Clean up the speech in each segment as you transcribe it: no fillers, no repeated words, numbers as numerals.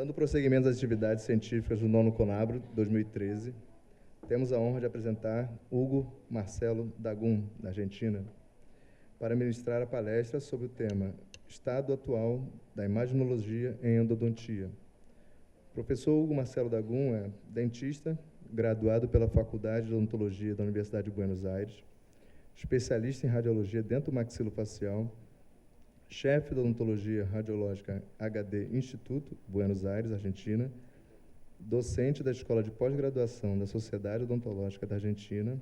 Dando prosseguimento às atividades científicas do nono CONABRO 2013, temos a honra de apresentar Hugo Marcelo Dagum, da Argentina, para ministrar a palestra sobre o tema Estado atual da imaginologia em endodontia. O professor Hugo Marcelo Dagum é dentista, graduado pela Faculdade de Odontologia da Universidade de Buenos Aires, especialista em radiologia dentomaxilofacial, chefe da odontologia radiológica HD Instituto, Buenos Aires, Argentina, docente da Escola de Pós-Graduação da Sociedade Odontológica da Argentina,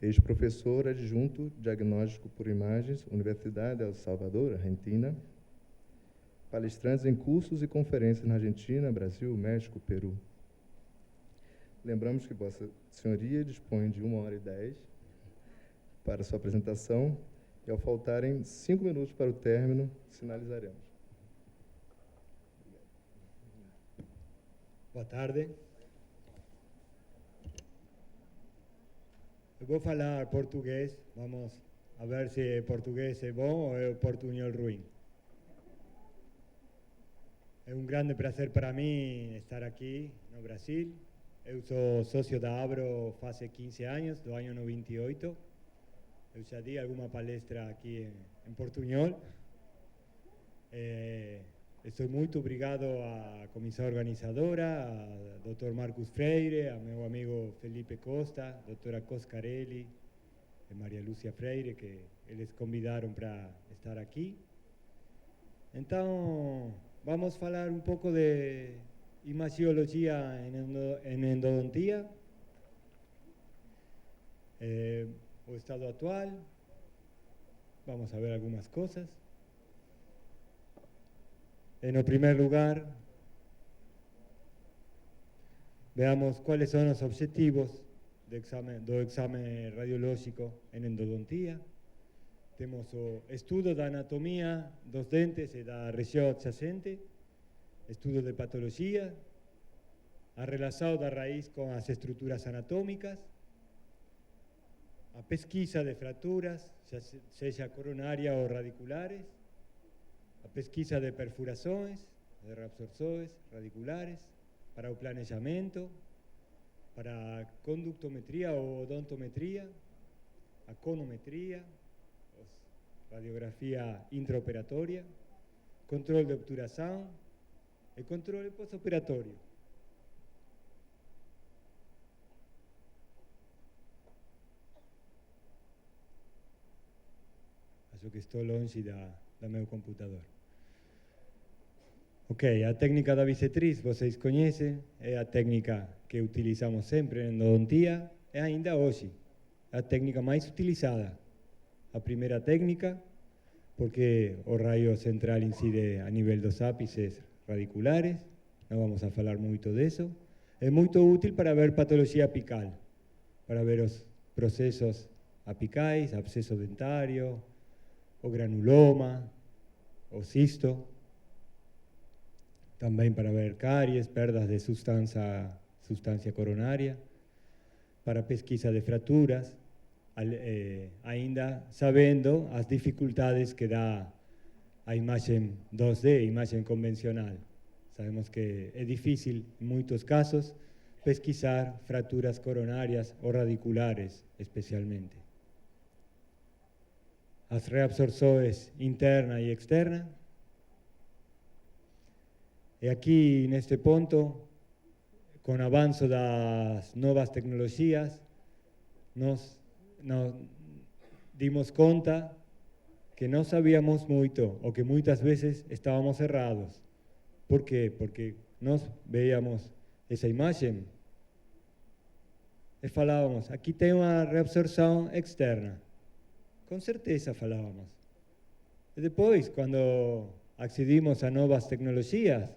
ex-professor adjunto diagnóstico por imagens, Universidade de El Salvador, Argentina, palestrantes em cursos e conferências na Argentina, Brasil, México, Peru. Lembramos que Vossa Senhoria dispõe de 1h10 para sua apresentação, e ao faltarem 5 minutos para o término, sinalizaremos. Boa tarde. Eu vou falar português, vamos a ver se português é bom ou é portunhol ruim. É um grande prazer para mim estar aqui no Brasil. Eu sou sócio da Abro faz 15 anos, do ano 98. Eu já di alguma palestra aqui em portunhol. Estou muito obrigado à comissão organizadora, ao Dr. Marcos Freire, ao meu amigo Felipe Costa, doutora Coscarelli e Maria Lúcia Freire, que eles convidaram para estar aqui. Então, vamos falar um pouco de imaginologia em endodontia, o estado atual. Vamos a ver algumas coisas. En primer lugar, veamos cuáles son los objetivos do exame radiológico en endodontia. Temos o estudo da anatomía dos dentes e da região adjacente, estudo de patologia, a relação da raiz com as estruturas anatómicas, a pesquisa de fraturas, seja coronária ou radiculares, a pesquisa de perfurações, de reabsorções radiculares, para o planejamento, para a conductometria ou odontometria, a conometria, radiografia intraoperatória, controle de obturação e controle pós-operatório. Acho que estou longe do meu computador. Ok, a técnica da bissetriz, vocês conhecem, é a técnica que utilizamos sempre em endodontia, e ainda hoje, a técnica mais utilizada. A primeira técnica, porque o raio central incide a nível dos ápices radiculares, não vamos a falar muito disso, é muito útil para ver patologia apical, para ver os processos apicais, abscesso dentário, o granuloma, o cisto, também para ver cáries, perdas de substância coronária, para pesquisa de fraturas, ainda sabendo as dificuldades que dá a imagem 2D, imagem convencional. Sabemos que é difícil, em muitos casos, pesquisar fraturas coronárias ou radiculares, especialmente. As reabsorções interna e externa. E aqui, neste ponto, com o avanço das novas tecnologias, nós dimos conta que não sabíamos muito, ou que muitas vezes estávamos errados. Por quê? Porque nós veíamos essa imagem e falávamos, aqui tem uma reabsorção externa. Com certeza falávamos. E depois, quando accedimos a novas tecnologias,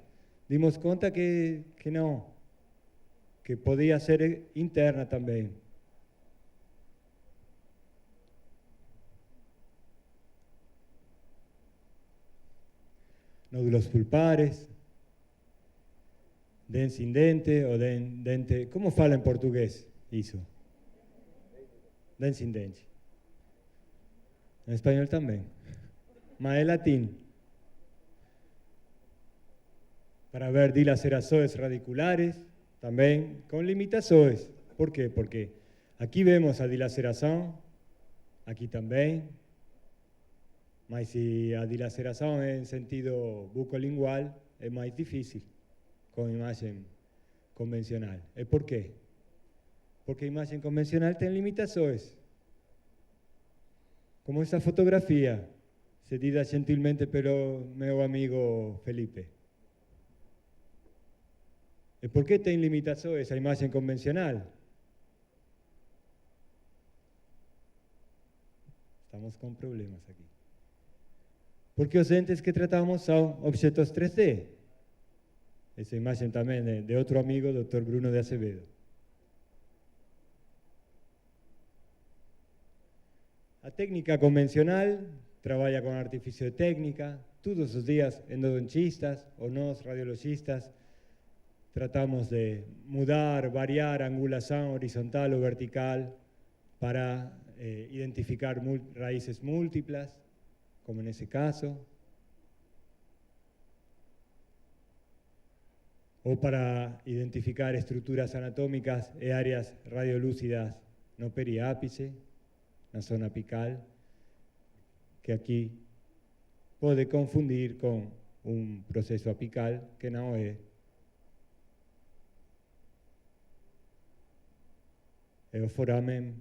dimos conta que não, que podia ser interna também. Nódulos pulpares, dente sem dente ou dente... Como fala em português isso? Dente sem dente. Em espanhol também. Mas é latim. para ver dilacerações radiculares, também com limitações. Por quê? Porque aqui vemos a dilaceração, aqui também, mas se a dilaceração é em sentido bucolingual, é mais difícil com imagem convencional. E por quê? Porque a imagem convencional tem limitações. Como essa fotografia, cedida gentilmente pelo meu amigo Felipe. E por que tem limitações a imagem convencional? Estamos com problemas aqui. Porque os entes que tratamos são objetos 3D. Essa imagem também é de outro amigo, Dr. Bruno de Acevedo. A técnica convencional trabalha com artifício de técnica. Todos os dias, endodontistas ou nós, radiologistas, tratamos de mudar, variar a angulação horizontal ou vertical para identificar raízes múltiplas, como nesse caso, ou para identificar estruturas anatômicas e áreas radiolúcidas no periápice, na zona apical, que aqui pode confundir com um processo apical que não é. É o foramen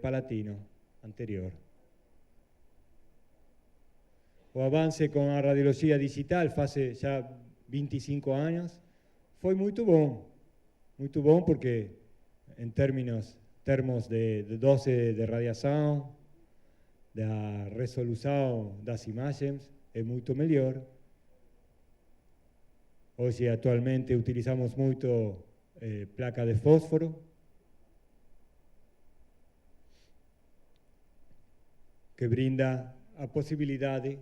palatino anterior. O avanço com a radiologia digital faz já 25 anos foi muito bom porque em termos de dose de radiação, da resolução das imagens, é muito melhor. Hoje, atualmente, utilizamos muito placa de fósforo, que brinda a possibilidade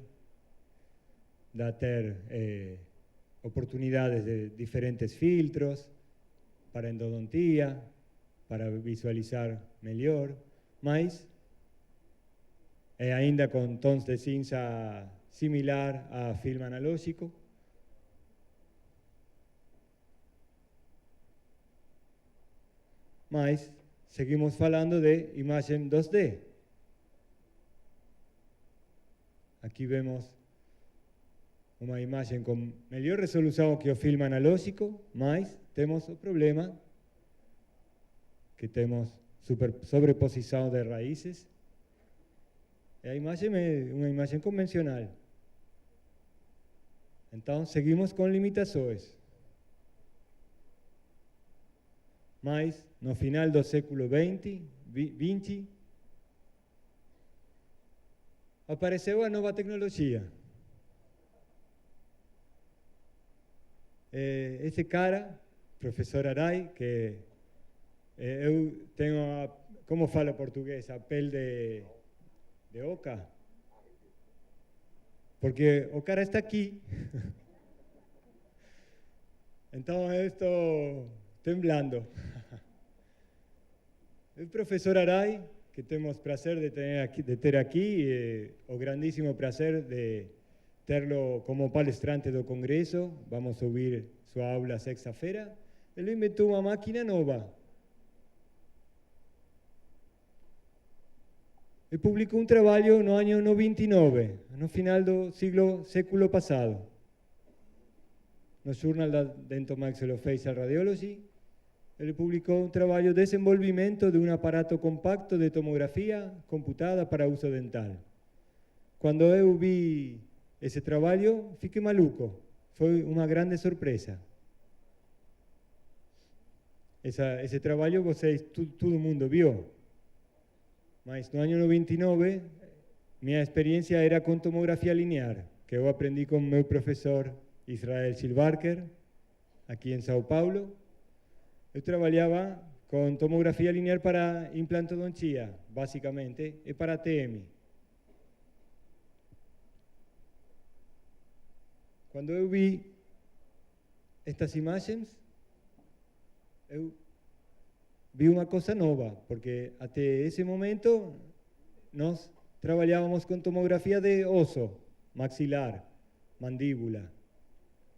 de ter oportunidades de diferentes filtros para endodontia, para visualizar melhor, mas é ainda com tons de cinza similar a filme analógico. Mas seguimos falando de imagem 2D. Aqui vemos uma imagem com melhor resolução que o filme analógico, mas temos o problema que temos sobreposição de raízes. E a imagem é uma imagem convencional. Então, seguimos com limitações. Mas, no final do século XX, apareceu a nova tecnologia. Esse cara, professor Arai, que eu tenho, como falo português, a pele de oca, porque o cara está aqui. Então eu estou temblando. O professor Arai, que temos prazer de ter aqui, o grandíssimo prazer de tê-lo como palestrante do congresso. Vamos ouvir sua aula sexta-feira. Ele inventou uma máquina nova. E publicou um trabalho no ano 99, no final do século passado, no Journal da Dentomaxillofacial Radiology. Ele publicou um trabalho de desenvolvimento de um aparato compacto de tomografia computada para uso dental. Quando eu vi esse trabalho, fiquei maluco. Foi uma grande surpresa. Esse trabalho todo mundo viu. Mas no ano 99, minha experiência era com tomografia linear, que eu aprendi com meu professor Israel Silbarker, aqui em São Paulo. Eu trabalhava com tomografia linear para implantodontia, basicamente, e para TM. Quando eu vi estas imagens, eu vi uma coisa nova, porque até esse momento nós trabalhávamos com tomografia de osso, maxilar, mandíbula,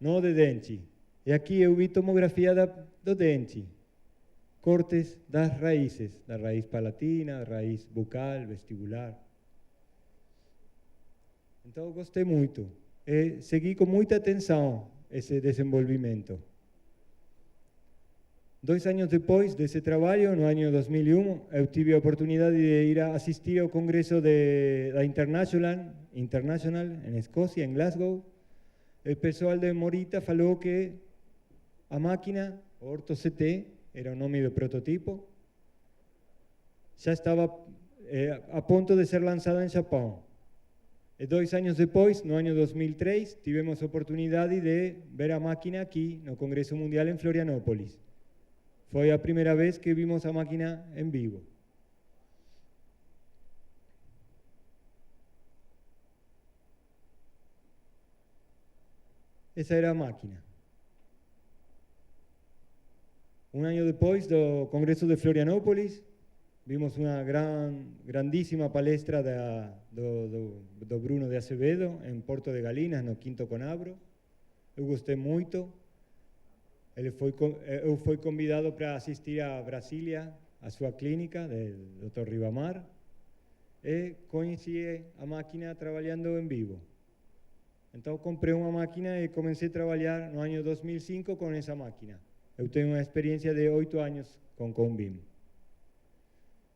não de dente. E aqui eu vi tomografia do dente, cortes das raízes, da raiz palatina, raiz bucal, vestibular. Então eu gostei muito e segui com muita atenção esse desenvolvimento. 2 anos depois desse trabalho, no ano 2001, eu tive a oportunidade de ir a assistir ao congresso da International em Escócia, em Glasgow. O pessoal de Morita falou que a máquina, o orto-CT, era o nome do prototipo, já estava a ponto de ser lançada em Japão. E 2 anos depois, no ano 2003, tivemos a oportunidade de ver a máquina aqui no Congresso Mundial em Florianópolis. Foi a primeira vez que vimos a máquina em vivo. Essa era a máquina. Um ano depois do Congresso de Florianópolis, vimos uma grandíssima palestra do Bruno de Acevedo em Porto de Galinhas, no 5º CONABRO. Eu gostei muito. Eu fui convidado para assistir a Brasília, a sua clínica, do Dr. Ribamar, e conheci a máquina trabalhando em vivo. Então comprei uma máquina e comecei a trabalhar no ano 2005 com essa máquina. Eu tenho uma experiência de 8 anos com CONBIM.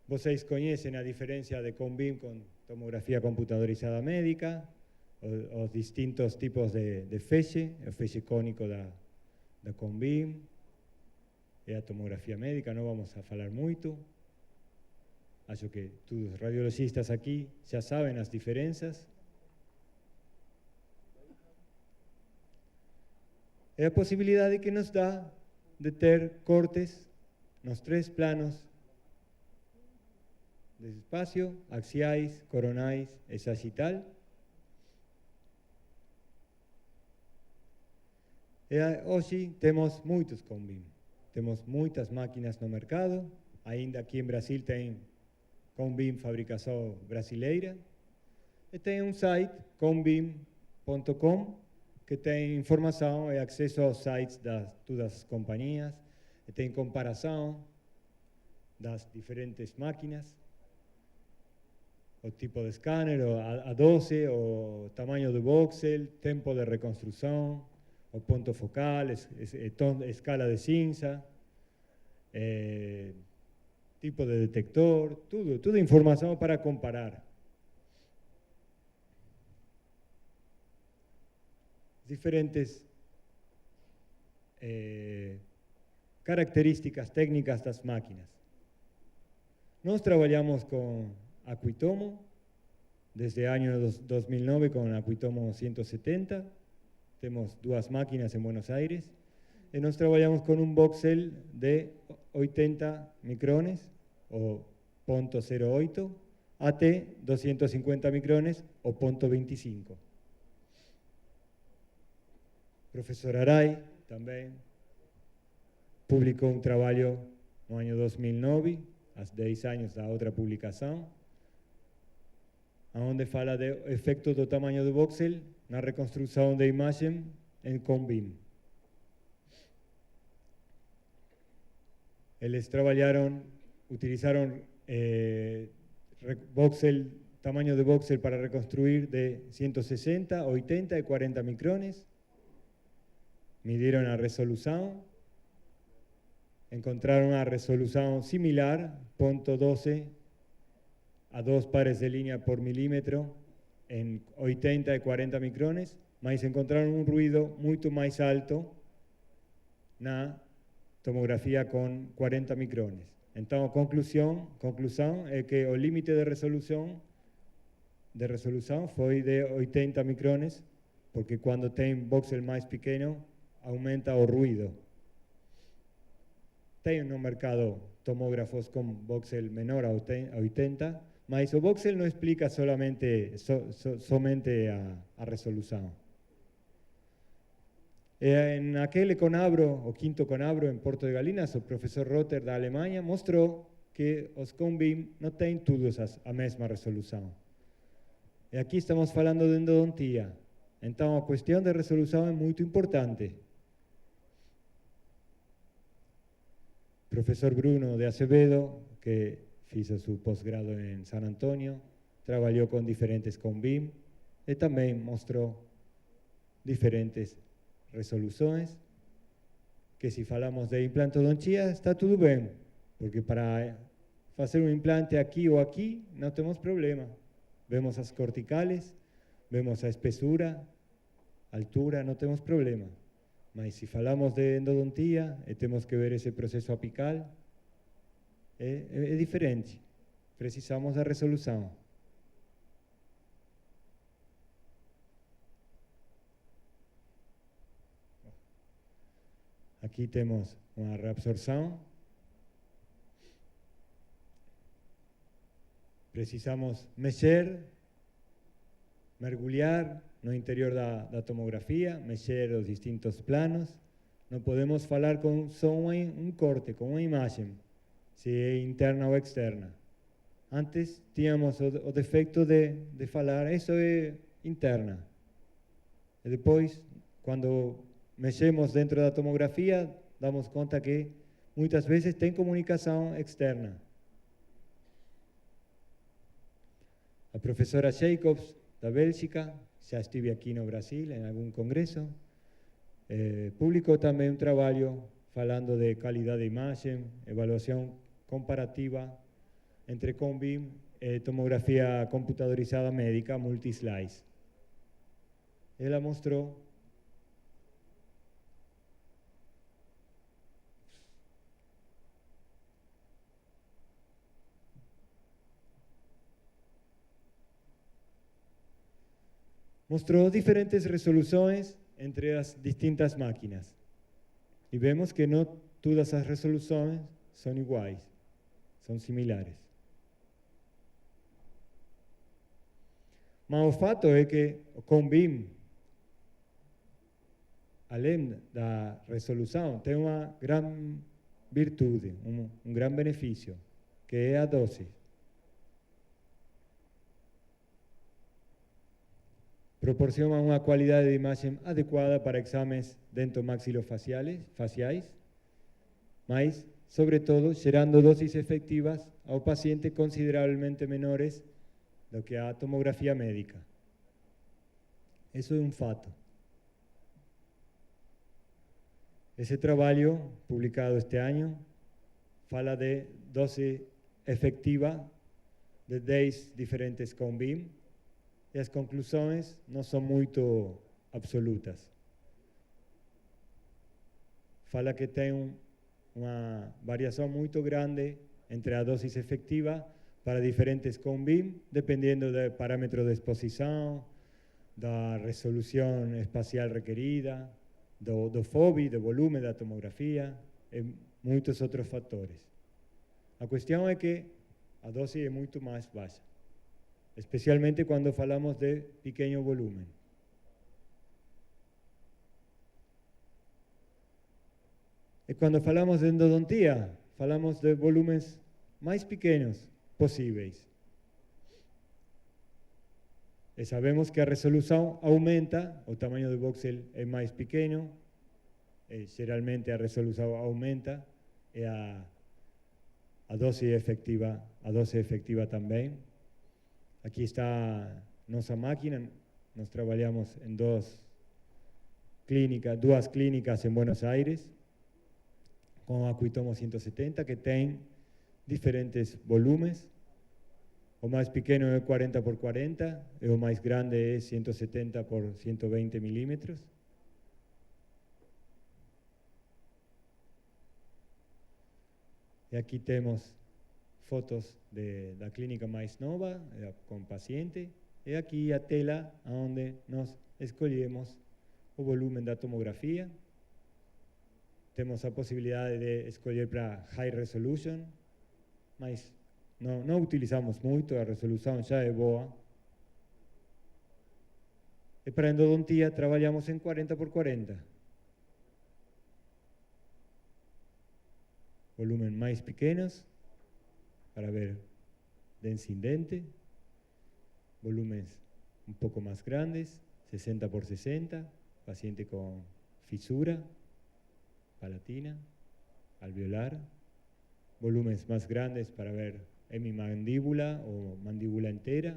Vocês conhecem a diferença de CONBIM com tomografia computadorizada médica, os distintos tipos de feixe, o feixe cônico da CONBIM, e a tomografia médica, não vamos a falar muito. Acho que todos os radiologistas aqui já sabem as diferenças. É a possibilidade que nos dá de ter cortes nos 3 planos de espaço, axiais, coronais e sagital. E hoje temos muitos CONBIM. Temos muitas máquinas no mercado. Ainda aqui em Brasil tem CONBIM fabricação brasileira. E tem um site, conbim.com, que tem informação e acesso aos sites de todas as companhias. E tem comparação das diferentes máquinas, o tipo de scanner, a 12, o tamanho do voxel, tempo de reconstrução, o ponto focal, escala de cinza, tipo de detector, tudo informação para comparar. Diferentes características técnicas das máquinas. Nós trabalhamos com Aquitomo, desde o ano 2009 com Aquitomo 170, temos 2 máquinas em Buenos Aires, e nós trabalhamos com um voxel de 80 micrones, ou 0.08, até 250 micrones, ou 0.25. O professor Aray também publicou um trabalho no ano 2009, há 10 anos da outra publicação, onde fala do efeito do tamanho do voxel na reconstrução da imagem em CONBIM. Eles utilizaram tamanho de voxel para reconstruir de 160, 80 e 40 micrones. Midieron a resolução, encontraram a resolução similar, 0.12 a 2 pares de linha por milímetro, em 80 e 40 micrones, mas encontraram um ruído muito mais alto na tomografia com 40 micrones. Então, a conclusão é que o limite de resolução foi de 80 micrones, porque quando tem voxel mais pequeno, aumenta o ruído. Tem no mercado tomógrafos com voxel menor a 80, mas o voxel não explica somente a resolução. En aquele CONABRO, o 5º CONABRO em Porto de Galinhas, o professor Rotter da Alemanha mostrou que os CONBIM não têm todos a mesma resolução. E aqui estamos falando de endodontia. Então a questão de resolução é muito importante. Profesor Bruno de Acevedo, que hizo su posgrado en San Antonio, trabajó con diferentes CONBIM y también mostró diferentes resoluciones, que si falamos de implantodontia está todo bien, porque para hacer un implante aquí o aquí no tenemos problema. Vemos las corticales, vemos la espesura, altura, no tenemos problema. Mas si falamos de endodontia y tenemos que ver ese proceso apical, es diferente. Precisamos da resolución. Aquí tenemos una reabsorción. Precisamos mexer, mergulhar no interior da tomografía, mexer os distintos planos. No podemos falar con só un corte, con una imagen, si es interna o externa. Antes tínhamos o defecto de falar, eso es interna. E depois, quando mexemos dentro da tomografía, damos conta que muitas vezes tem comunicação externa. A professora Jacobs, da Bélgica, já estive aqui no Brasil em algum congresso, publicou também um trabalho falando de qualidade de imagem, avaliação comparativa entre CONBIM e tomografia computadorizada médica multislice. Ela mostrou diferentes resoluciones entre las distintas máquinas. Y vemos que no todas las resoluciones son iguales, son similares. Mas o fato es que o CONBIM, além da resolución, tiene una gran virtude, un gran beneficio, que es a dosis. Proporciona una calidad de imagen adecuada para exámenes dentomaxilofaciais, mas, sobre todo, gerando dosis efectivas ao paciente considerablemente menores do que a tomografía médica. Eso es un fato. Ese trabajo, publicado este año, fala de dosis efectiva de 10 diferentes CONBIM, e as conclusões não são muito absolutas. Fala que tem uma variação muito grande entre a dose efectiva para diferentes CONBIM, dependendo do parâmetro de exposição, da resolução espacial requerida, do FOBI, do volume da tomografia e muitos outros fatores. A questão é que a dose é muito mais baixa, especialmente cuando falamos de pequeño volumen. Y cuando falamos de endodontía, falamos de volúmenes más pequeños posibles. Y sabemos que a resolución aumenta, o tamaño de voxel es más pequeño, generalmente a resolución aumenta, y a dosis efectiva también. Aquí está nuestra máquina, nos trabajamos en dos clínicas en Buenos Aires, con Acuitomo 170, que tienen diferentes volúmenes. O más pequeño es 40 por 40, y o más grande es 170 por 120 milímetros. Y aquí tenemos fotos de la clínica mais nova, con paciente, y aquí a tela donde nos escolhemos o volumen da tomografía. Tenemos la posibilidad de escolher para high resolution, mas no utilizamos mucho, a resolución ya es boa. Y para endodontía trabajamos en 40 por 40. Volumen más pequeños, para ver densidente, volúmenes un poco más grandes, 60 por 60, paciente con fisura, palatina, alveolar, volúmenes más grandes para ver hemimandíbula o mandíbula entera,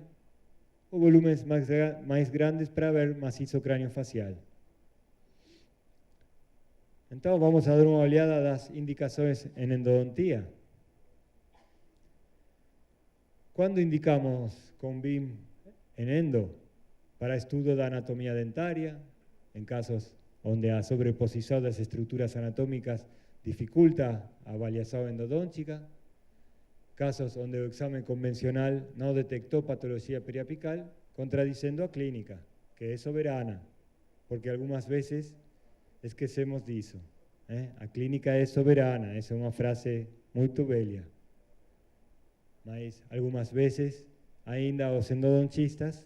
o volúmenes más grandes para ver macizo craniofacial. Entonces vamos a dar una oleada das indicaciones en endodontia. ¿Cuándo indicamos con BIM en endo? Para estudio de anatomía dentaria, en casos donde a sobreposición de las estructuras anatómicas dificulta a avaliación endodóntica, casos donde el examen convencional no detectó patología periapical, contradiciendo a clínica, que es soberana, porque algunas veces esquecemos de eso. A clínica es soberana, esa es una frase muy bella. Mas algunas veces, ainda os endodontistas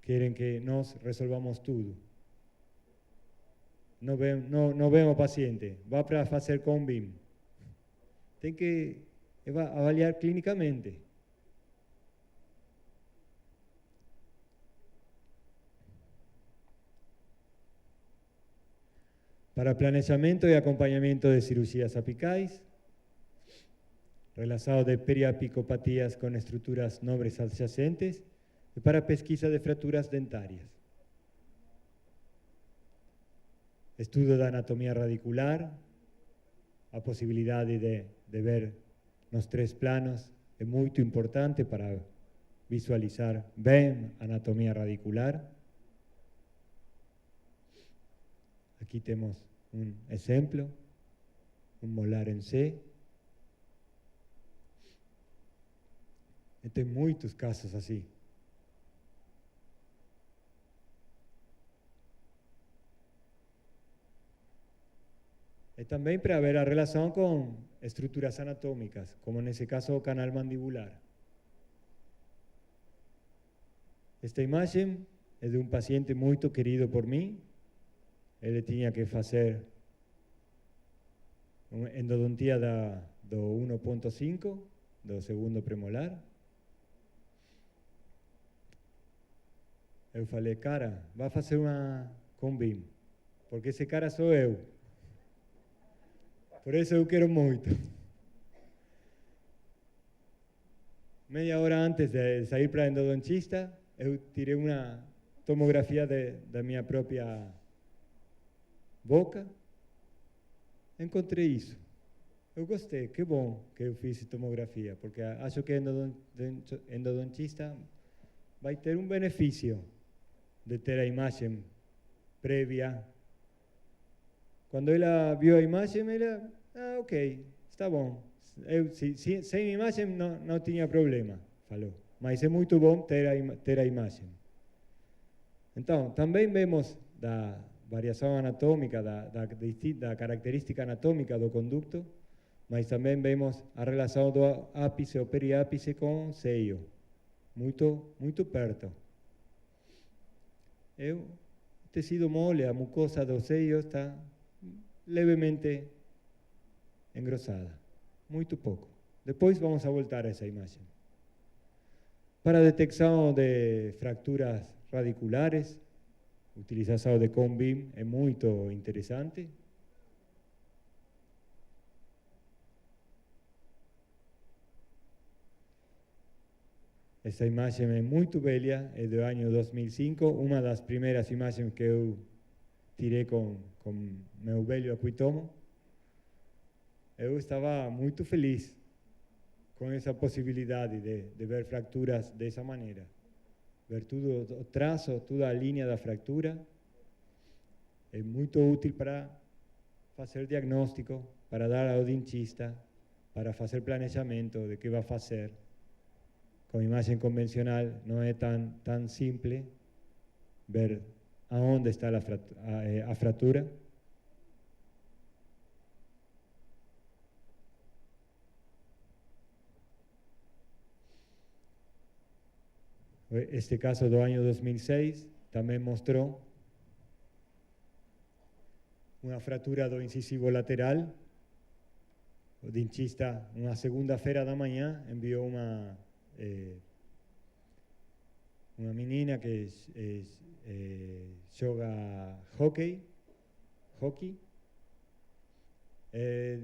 quieren que nos resolvamos todo. No vemos paciente, va para hacer con BIM. Tem que avaliar clínicamente. Para planeamiento y acompañamiento de cirugías apicais, relacionado de periapicopatías con estructuras nobres adyacentes, y para pesquisa de fracturas dentarias. Estudio de anatomía radicular, a posibilidad de ver los tres planos es muy importante para visualizar bien anatomía radicular. Aquí tenemos un ejemplo, un molar en C. Hay muchos casos así. Y también para ver la relación con estructuras anatómicas, como en ese caso canal mandibular. Esta imagen es de un paciente muy querido por mí. Él tenía que hacer una endodontia do 1.5, do segundo premolar. Eu falei, cara, vai fazer uma com BIM, porque esse cara sou eu. Por eso eu quero muito. Media hora antes de sair para endodontista, eu tirei uma tomografia da minha própria boca. Encontrei isso. Eu gostei, que bom que eu fiz tomografia, porque acho que endodontista vai ter um benefício de ter a imagem prévia. Quando ela viu a imagem, ela, ok, está bom. Sem imagem não tinha problema, falou. Mas é muito bom ter a imagem. Então, também vemos da variação anatômica, da característica anatômica do conducto, mas também vemos a relação do ápice ou periápice com o seio, muito perto. O tecido mole, a mucosa do seio está levemente engrossada, muito pouco. Depois vamos a voltar a essa imagem. Para a detecção de fracturas radiculares, a utilização de CONBIM é muito interessante. Essa imagem é muito velha, é do ano 2005, uma das primeiras imagens que eu tirei com meu velho aquitomo. Eu estava muito feliz com essa possibilidade de ver fracturas dessa maneira. Ver tudo o traço, toda a linha da fractura. É muito útil para fazer diagnóstico, para dar ao dentista, para fazer planejamento de que vai fazer. Com imagem convencional não é tão simples ver aonde está a fratura. Este caso do ano 2006 também mostrou uma fratura do incisivo lateral. O dentista, uma segunda-feira da manhã, enviou uma menina que joga hockey,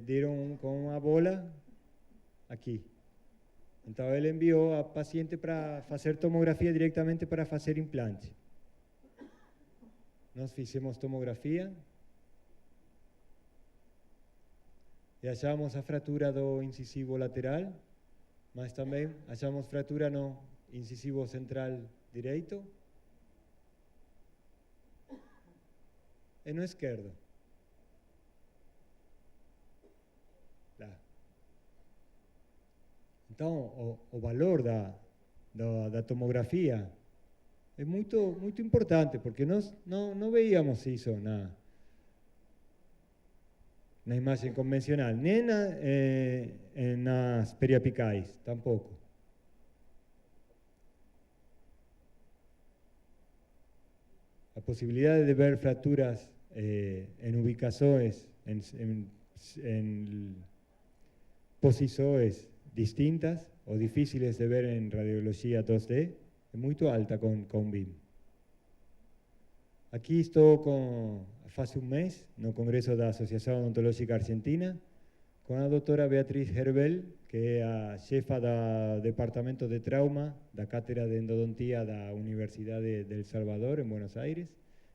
dieron con una bola aqui. Então ele enviou a paciente para fazer tomografia diretamente para fazer implante. Nós fizemos tomografia e achamos a fratura do incisivo lateral, mas também achamos fratura no incisivo central direito e no esquerdo. Lá. Então, o valor da tomografia é muito importante, porque nós não veíamos isso na imagem convencional, nem nas periapicais, tampouco. A possibilidade de ver fraturas em ubicações, em posições distintas ou difíceis de ver em radiologia 2D, é muito alta com BIM. Aqui estou faz um mês no Congresso da Associação Odontológica Argentina com a doutora Beatriz Herbel, que é a chefa do Departamento de Trauma da Cátedra de Endodontia da Universidade de El Salvador, em Buenos Aires.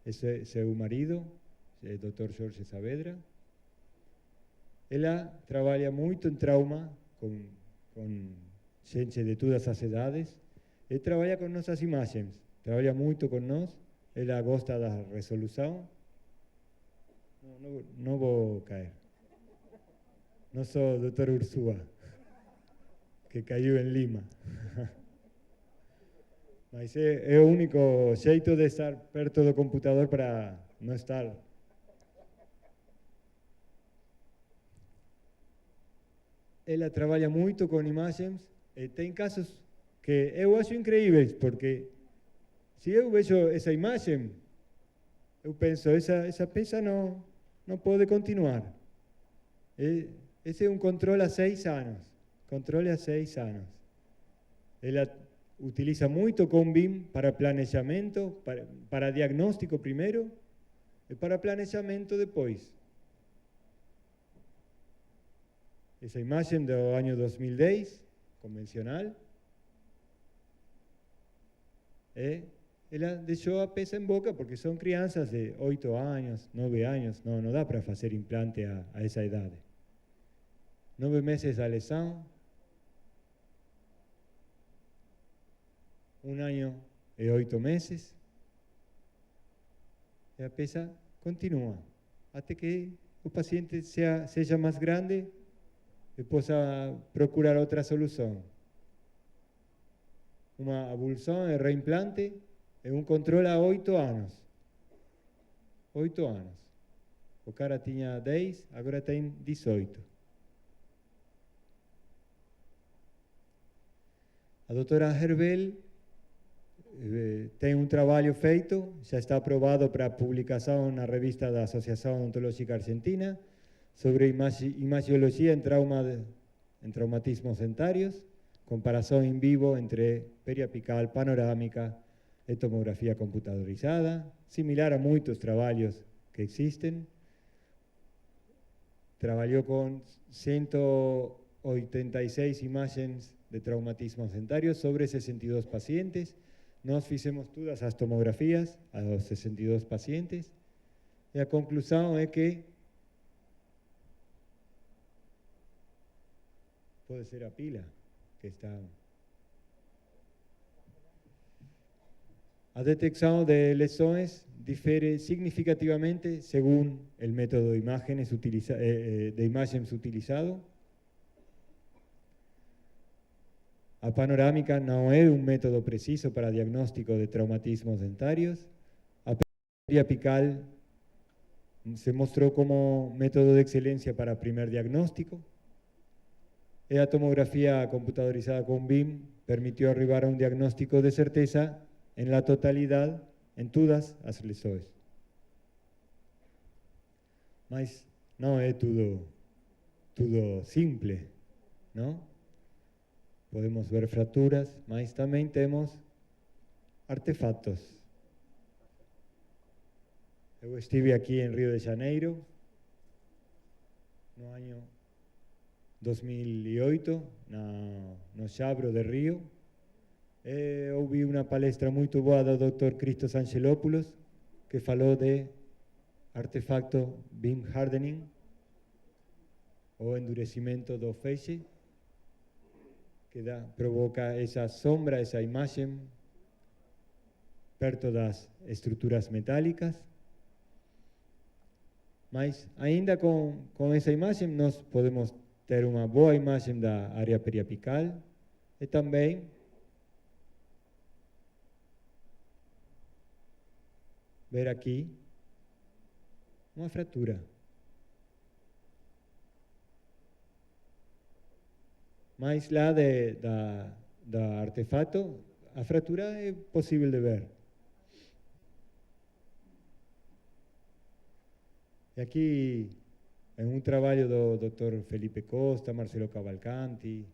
É seu marido, o Dr. Jorge Saavedra. Ela trabalha muito em trauma com gente de todas as idades. Ele trabalha com nossas imagens, trabalha muito com nós, ela gosta da resolução. Não vou cair. Não sou o Dr. Ursúa, que caiu em Lima. Mas é o único jeito de estar perto do computador para não estar. Ela trabalha muito com imagens e tem casos que eu acho incríveis, porque se eu vejo essa imagem, eu penso, essa peça não pode continuar. Esse é um controle há 6 anos. Controle há 6 anos. Ela utiliza muito com BIM para planejamento, para diagnóstico primeiro e para planejamento depois. Essa imagem do ano 2010, convencional, ela deixou a peça em boca, porque são crianças de 8 anos, 9 anos, não dá para fazer implante a essa idade. 9 meses da lesão, 1 ano e 8 meses, e a peça continua, até que o paciente seja mais grande e possa procurar outra solução. Uma abulsão e reimplante é um controle há 8 anos. 8 anos. O cara tinha 10, agora tem 18. A doutora Herbel tem um trabalho feito, já está aprovado para publicação na revista da Associação Odontológica Argentina, sobre imaginologia em traumatismos dentários, comparação em vivo entre periapical, panorâmica e tomografia computadorizada, similar a muitos trabalhos que existem. Trabalhou com 186 imagens de traumatismos dentários sobre 62 pacientes. Nós fizemos todas as tomografias aos 62 pacientes e a conclusão é que pode ser a pila que está. A detecção de lesões difere significativamente según o método de imagens utilizado. A panorâmica não é um método preciso para diagnóstico de traumatismos dentários. A periapical se mostrou como método de excelência para primeiro diagnóstico. E a tomografia computadorizada com BIM permitiu arribar a um diagnóstico de certeza em la totalidade, em todas as lesões. Mas não é tudo simples, não? Podemos ver fraturas, mas também temos artefatos. Eu estive aqui em Rio de Janeiro no año 2008, no CONABRO de Rio. Houve uma palestra muito boa do Dr. Christos Angelopoulos, que falou de artefacto beam hardening, o endurecimento do feixe, que provoca essa sombra, essa imagem perto das estruturas metálicas. Mas ainda com essa imagem nós podemos ter uma boa imagem da área periapical e também ver aqui uma fratura. Mas lá da artefato, a fratura é possível de ver. E aqui é um trabalho do Dr. Felipe Costa, Marcelo Cavalcanti,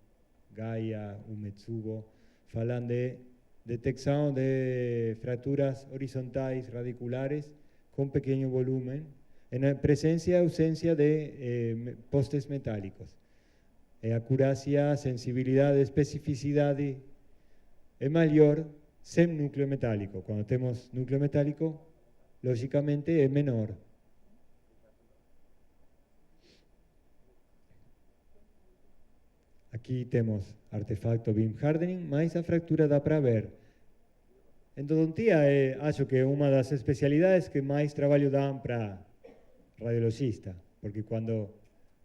Gaia, Umetsugo, falando de detecção de fraturas horizontais radiculares com pequeno volume, em presença e ausência de postes metálicos. Acurácia, sensibilidade, especificidade é maior sem núcleo metálico. Quando temos núcleo metálico, logicamente é menor. Aqui temos artefacto beam hardening, mas a fratura dá para ver. Endodontia acho que é uma das especialidades que mais trabalho dá para radiologista, porque quando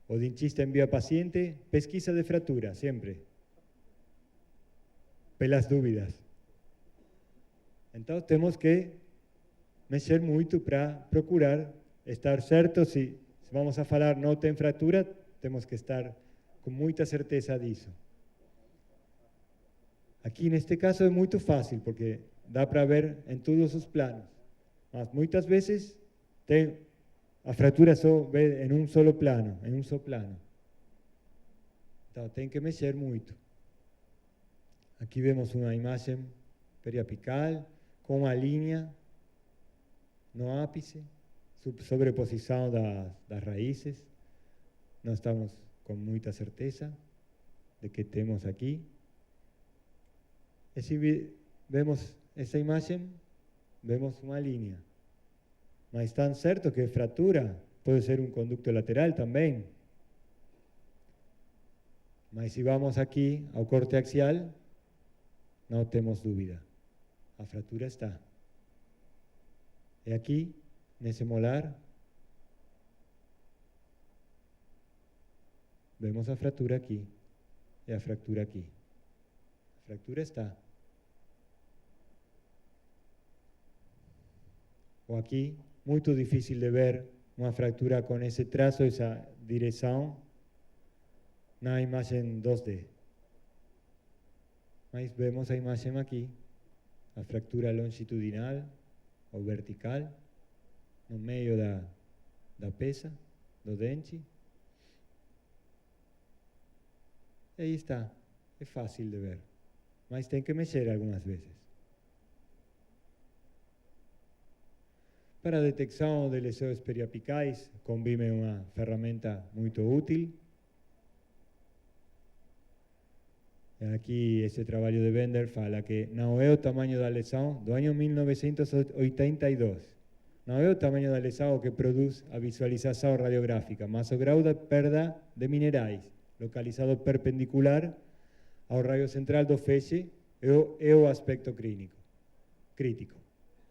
o dentista envia paciente, pesquisa de fratura, sempre, pelas dúvidas. Então temos que mexer muito para procurar estar certo. Se vamos a falar não tem fratura, temos que estar com muita certeza disso. Aqui neste caso é muito fácil, porque dá para ver em todos os planos. Mas muitas vezes a fratura só vê em um só plano, Então tem que mexer muito. Aqui vemos uma imagem periapical com uma linha no ápice, sobreposição das raízes. Nós estamos com muita certeza de que temos aqui. E se vemos essa imagem, vemos uma linha. Mas tão certo que fratura pode ser um conducto lateral também. Mas se vamos aqui ao corte axial, não temos dúvida. A fratura está. E aqui, nesse molar, vemos a fratura aqui e a fratura aqui. A fratura está. Ou aqui, muito difícil de ver uma fratura com esse traço, essa direção, na imagem 2D. Mas vemos a imagem aqui, a fratura longitudinal ou vertical, no meio da peça, do dente. E aí está, é fácil de ver, mas tem que mexer algumas vezes. Para a detecção de lesões periapicais, com BIM é uma ferramenta muito útil. Aqui, esse trabalho de Bender fala que não é o tamanho da lesão do ano 1982. Não é o tamanho da lesão que produz a visualização radiográfica, mas o grau de perda de minerais, localizado perpendicular ao raio central do feixe, é o aspecto crítico.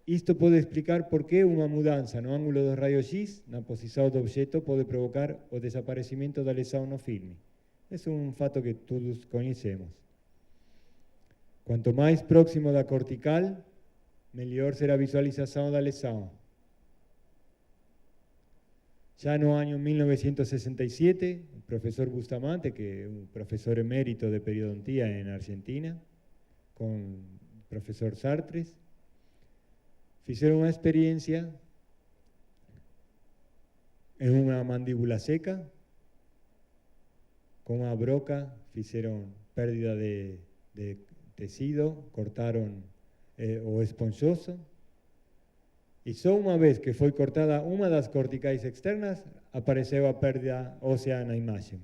Isto pode explicar por que uma mudança no ângulo do raio-x, na posição do objeto, pode provocar o desaparecimento da lesão no filme. É um fato que todos conhecemos. Quanto mais próximo da cortical, melhor será a visualização da lesão. Já no ano 1967, o professor Bustamante, que é um professor emérito de periodontia na Argentina, com o professor Sartres, fizeram uma experiência em uma mandíbula seca, com a broca, fizeram pérdida de tecido, cortaram o esponjoso, E só uma vez que foi cortada uma das corticais externas, apareceu a perda óssea na imagem.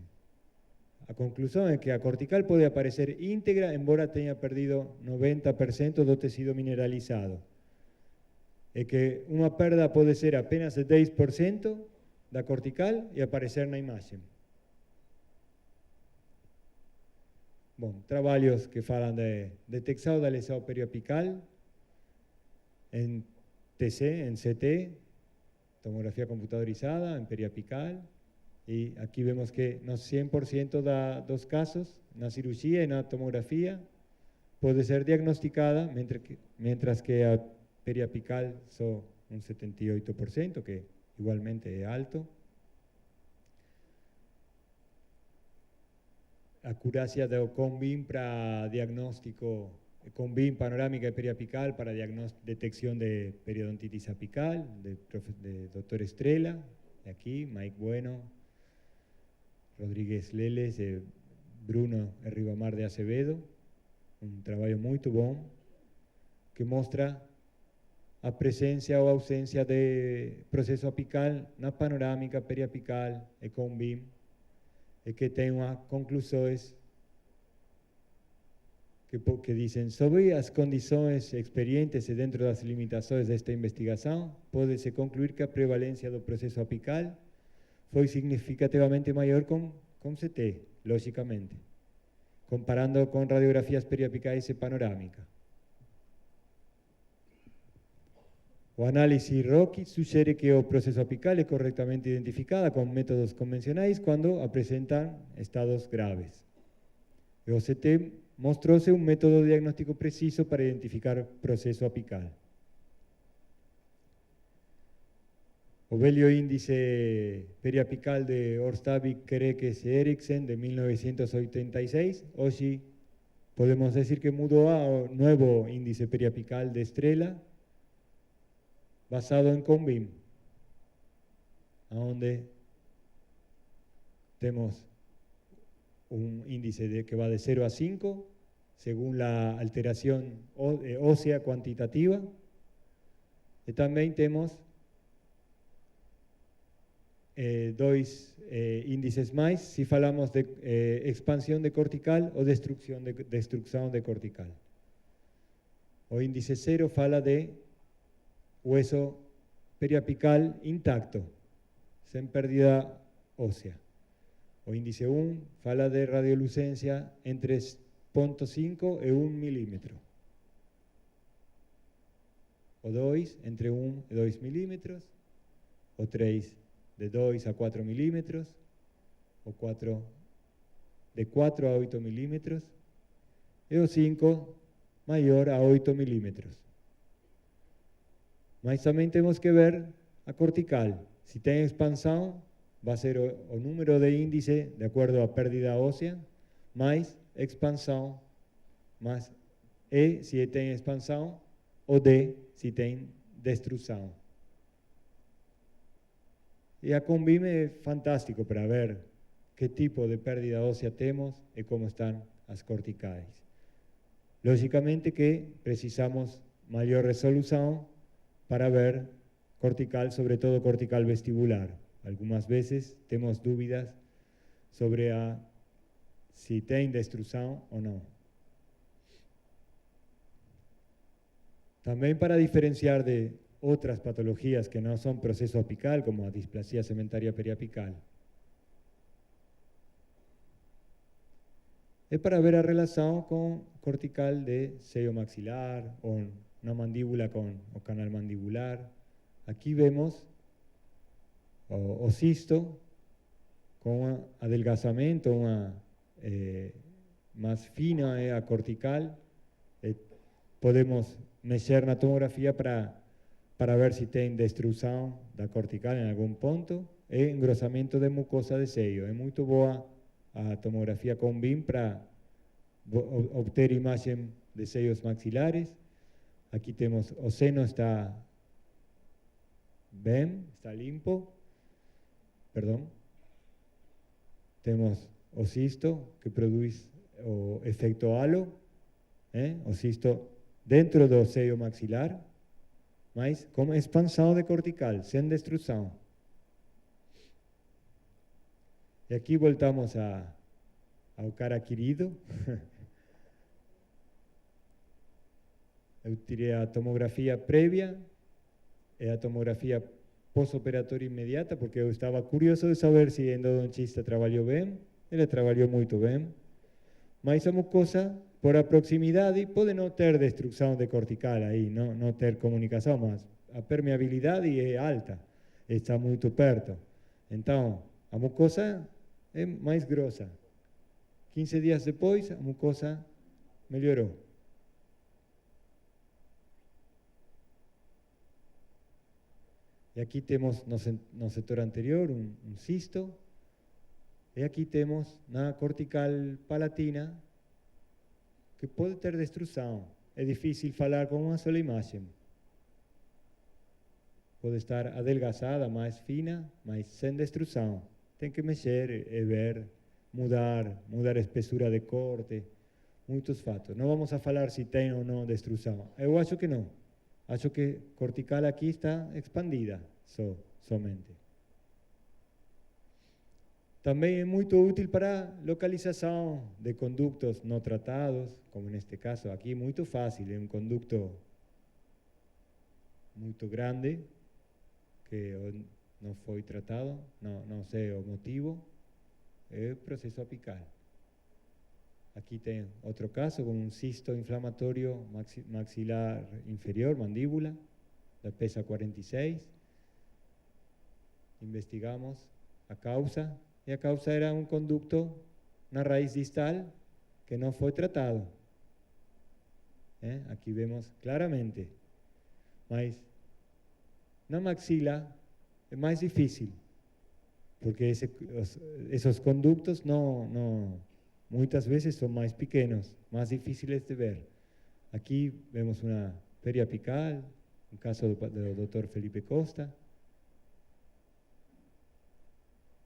A conclusão é que a cortical pode aparecer íntegra, embora tenha perdido 90% do tecido mineralizado. É que uma perda pode ser apenas de 10% da cortical e aparecer na imagem. Bom, trabalhos que falam de detecção da lesão periapical em TC, en CT, tomografía computadorizada, en periapical, y aquí vemos que no 100% de los casos, na cirugía y na tomografía, puede ser diagnosticada, mientras que a periapical son un 78%, que igualmente es alto. Acurácia do CONBIM para diagnóstico, CONBIM panorámica y periapical para detección de periodontitis apical, de doctor Estrella, de aquí, Mike Bueno, Rodríguez Leles, Bruno Ribamar de Acevedo, un trabajo muy bom que muestra a presencia o ausencia de proceso apical na panorámica, periapical e CONBIM, e que tem conclusões que dicen, sobre as condições experientes e dentro das limitações desta investigação, pode-se concluir que a prevalência do processo apical foi significativamente maior com CT, logicamente, comparando com radiografias periapicais e panorâmica. O análise ROCI sugere que o processo apical é corretamente identificado com métodos convencionais quando apresentam estados graves. E o CT mostrou-se um método diagnóstico preciso para identificar processo apical. O velho índice periapical de Orstavik, Kerekes e Eriksen de 1986, hoje podemos dizer que mudou ao novo índice periapical de Estrella, basado en CONBIM, donde tenemos un índice que va de 0 a 5, según la alteración ósea cuantitativa. Y también tenemos dos índices más si hablamos de expansión de cortical o destrucción de cortical. O índice 0 fala de hueso periapical intacto, sin pérdida ósea. O índice 1 fala de radiolucencia entre 0,5 e 1 milímetro. O 2 entre 1 e 2 milímetros. O 3 de 2 a 4 milímetros. O 4 de 4 a 8 milímetros. E o 5 maior a 8 milímetros. Mas também temos que ver a cortical. Se tem expansão, vai ser o número de índice de acordo à pérdida óssea, mais expansão, mais E se tem expansão, ou D se tem destruição. E a CONBIM é fantástico para ver que tipo de pérdida óssea temos e como estão as corticais. Logicamente que precisamos maior resolução para ver cortical, sobre todo cortical vestibular. Algunas veces tenemos dudas sobre si tem destrucción o no. También para diferenciar de otras patologías que no son proceso apical, como la displasia cementaria periapical. Es para ver la relación con cortical de sello maxilar o una mandíbula con o canal mandibular. Aquí vemos o cisto con un adelgazamiento más fino a cortical. Podemos medir na tomografía para ver si tem destrucción da cortical en algún punto e engrosamiento de mucosa de sello. Es muy boa a tomografía CONBIM para obter imagen de sellos maxilares. Aquí tenemos o seno está bien, está limpo, perdón. Tenemos o cisto que produce o efecto halo, o cisto dentro do sello maxilar. mas com expansão de cortical, sem destruição. E aqui voltamos ao cara querido. Eu tirei a tomografia prévia e a tomografia pós-operatória imediata, porque eu estava curioso de saber se o endodontista trabalhou bem. Ele trabalhou muito bem, mas a mucosa, por a proximidade, pode não ter destruição de cortical aí, não ter comunicação, mas a permeabilidade é alta, está muito perto. Então, a mucosa é mais grossa. 15 dias depois, a mucosa melhorou. E aqui temos no setor anterior um cisto. E aqui temos na cortical palatina que pode ter destruição. É difícil falar com uma só imagem. Pode estar adelgazada, mais fina, mas sem destruição. Tem que mexer e ver, mudar a espessura de corte, muitos fatos. Não vamos a falar se tem ou não destruição. Eu acho que não. Acho que a cortical aqui está expandida, somente. Também é muito útil para localização de conductos não tratados, como neste caso aqui, muito fácil. É um conducto muito grande que não foi tratado, não sei o motivo, é o processo apical. Aqui tem outro caso com um cisto inflamatório maxilar inferior, mandíbula, da pesa 46. Investigamos a causa. E a causa era um conducto na raiz distal que não foi tratado. Aqui vemos claramente. Mas na maxila é mais difícil, porque esses conductos muitas vezes são mais pequenos, mais difíceis de ver. Aqui vemos uma periapical, um caso do Dr. Felipe Costa.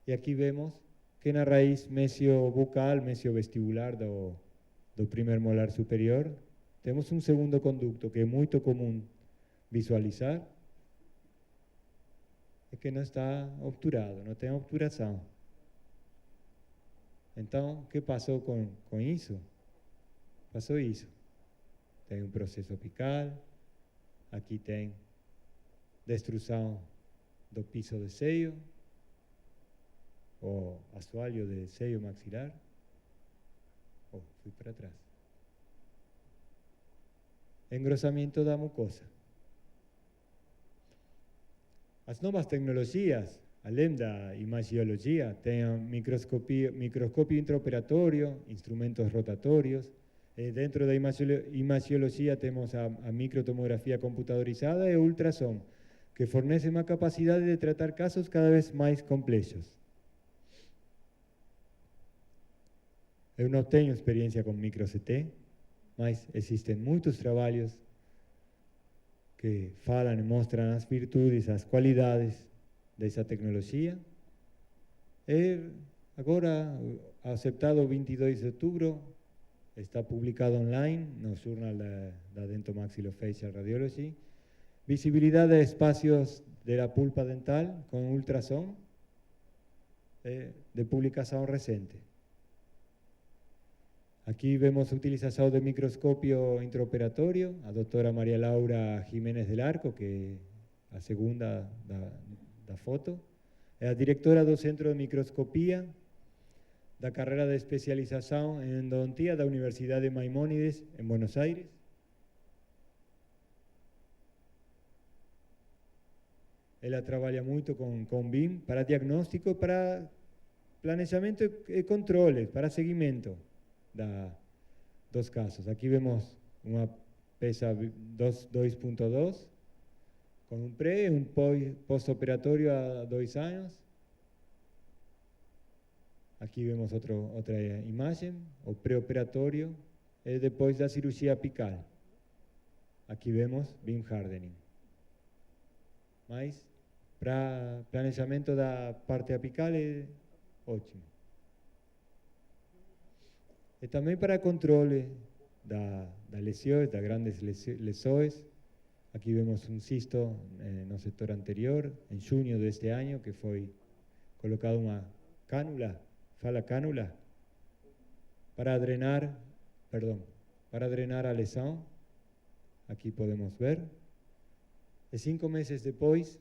E aqui vemos que na raiz mesio-bucal, mesio-vestibular do primeiro molar superior, temos um segundo conducto que é muito comum visualizar e que não está obturado, não tem obturação. Então, o que passou com isso? Passou isso. Tem um processo apical, aqui tem destruição do piso de seio, o assoalho de seio maxilar. Fui para trás. Engrossamento da mucosa. As novas tecnologias, além da imaginologia, tem microscópio intraoperatório, instrumentos rotatórios. Dentro da imagiologia temos a microtomografia computadorizada e o ultrassom, que fornecem uma capacidade de tratar casos cada vez mais complexos. Eu não tenho experiência com micro-CT, mas existem muitos trabalhos que falam e mostram as virtudes, as qualidades dessa tecnologia. Agora, aceptado 22 de outubro, está publicado online no Journal da Dentomaxillofacial Radiology. Visibilidade de espaços da pulpa dental com ultrassom, de publicação recente. Aqui vemos a utilização do microscópio intraoperatório, a doutora Maria Laura Jiménez del Arco, que é a segunda da foto, é a diretora do Centro de Microscopia da carreira de especialização em endodontia da Universidade de Maimónides, em Buenos Aires. Ela trabalha muito com BIM para diagnóstico, para planejamento e controle, para seguimento dos casos. Aqui vemos uma pesa 2.2 com um pré e um pós-operatório há 2 anos. Aqui vemos outra imagem, o pré-operatório e depois da cirurgia apical. Aqui vemos beam hardening. Mas para planejamento da parte apical é ótimo. E também para controle das lesões, das grandes lesões. Aquí vemos un cisto no sector anterior, en junio de este año, que foi colocado uma cánula, fala cánula, para drenar a lesão. Aqui podemos ver. E 5 meses depois,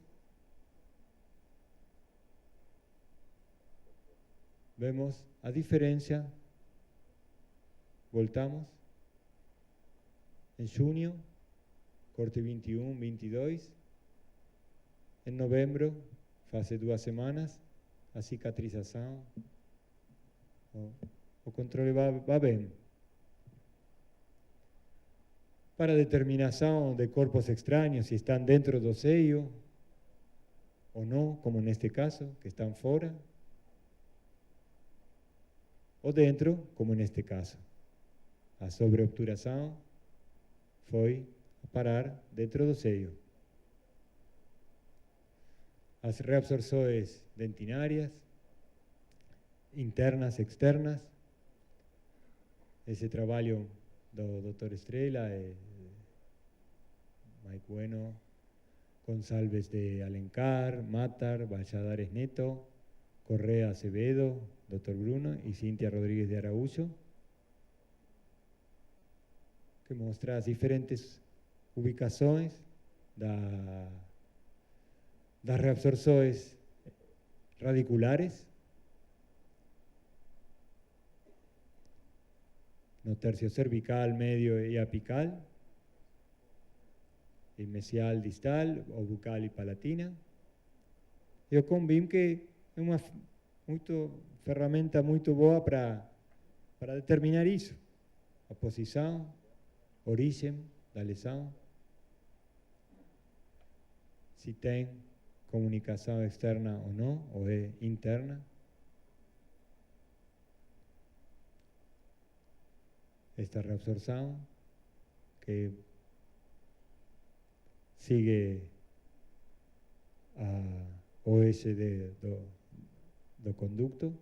vemos a diferença. Voltamos. Em junho, corte 21, 22. Em novembro, faz 2 semanas, a cicatrização. O controle va bem. Para determinação de corpos extraños, si están dentro do seio ou não, como neste caso, que están fora, ou dentro, como neste caso. A sobreobturação foi a parar dentro do seio. As reabsorções dentinárias, internas, externas. Esse trabalho do Dr. Estrela é Mike Bueno, Gonçalves de Alencar, Matar, Valladares Neto, Correa Acevedo, Dr. Bruno e Cíntia Rodríguez de Araújo, que mostra as diferentes ubicações das reabsorções radiculares no tercio cervical, medio y apical, y mesial distal, o bucal y palatina. E o CONBIM, que é uma ferramenta muito boa para determinar isso, a posição, origem da lesão, se tem comunicação externa ou não, ou é interna. Esta reabsorção que sigue o eixo do conducto.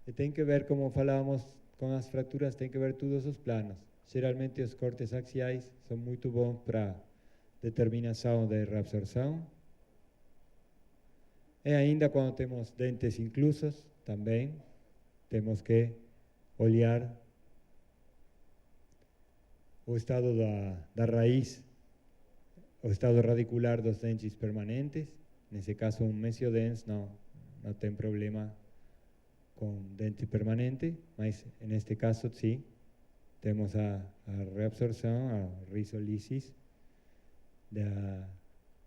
E tem que ver, como falávamos com as fraturas, tem que ver todos os planos. Geralmente os cortes axiais são muito bons para determinação de reabsorção. E ainda quando temos dentes inclusos, também temos que olhar o estado da raiz, o estado radicular dos dentes permanentes. Nesse caso, um mesiodens não tem problema com dente permanente, mas neste caso, sim, temos a reabsorção, a risolisis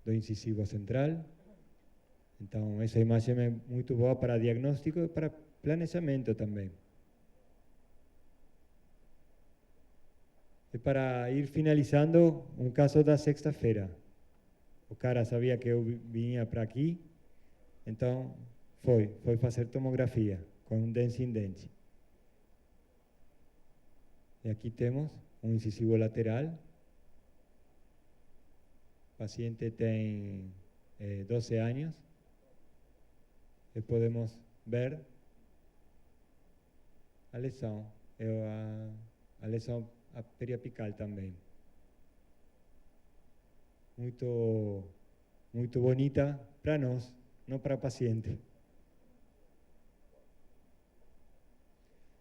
do incisivo central. Então, essa imagem é muito boa para diagnóstico e para planejamento também. E para ir finalizando, um caso da sexta-feira. O cara sabia que eu vinha para aqui, então foi fazer tomografia com um dente em dente. E aqui temos um incisivo lateral. O paciente tem 12 anos. E podemos ver a lesão. A lesão a periapical também. Muito bonita para nós, não para o paciente.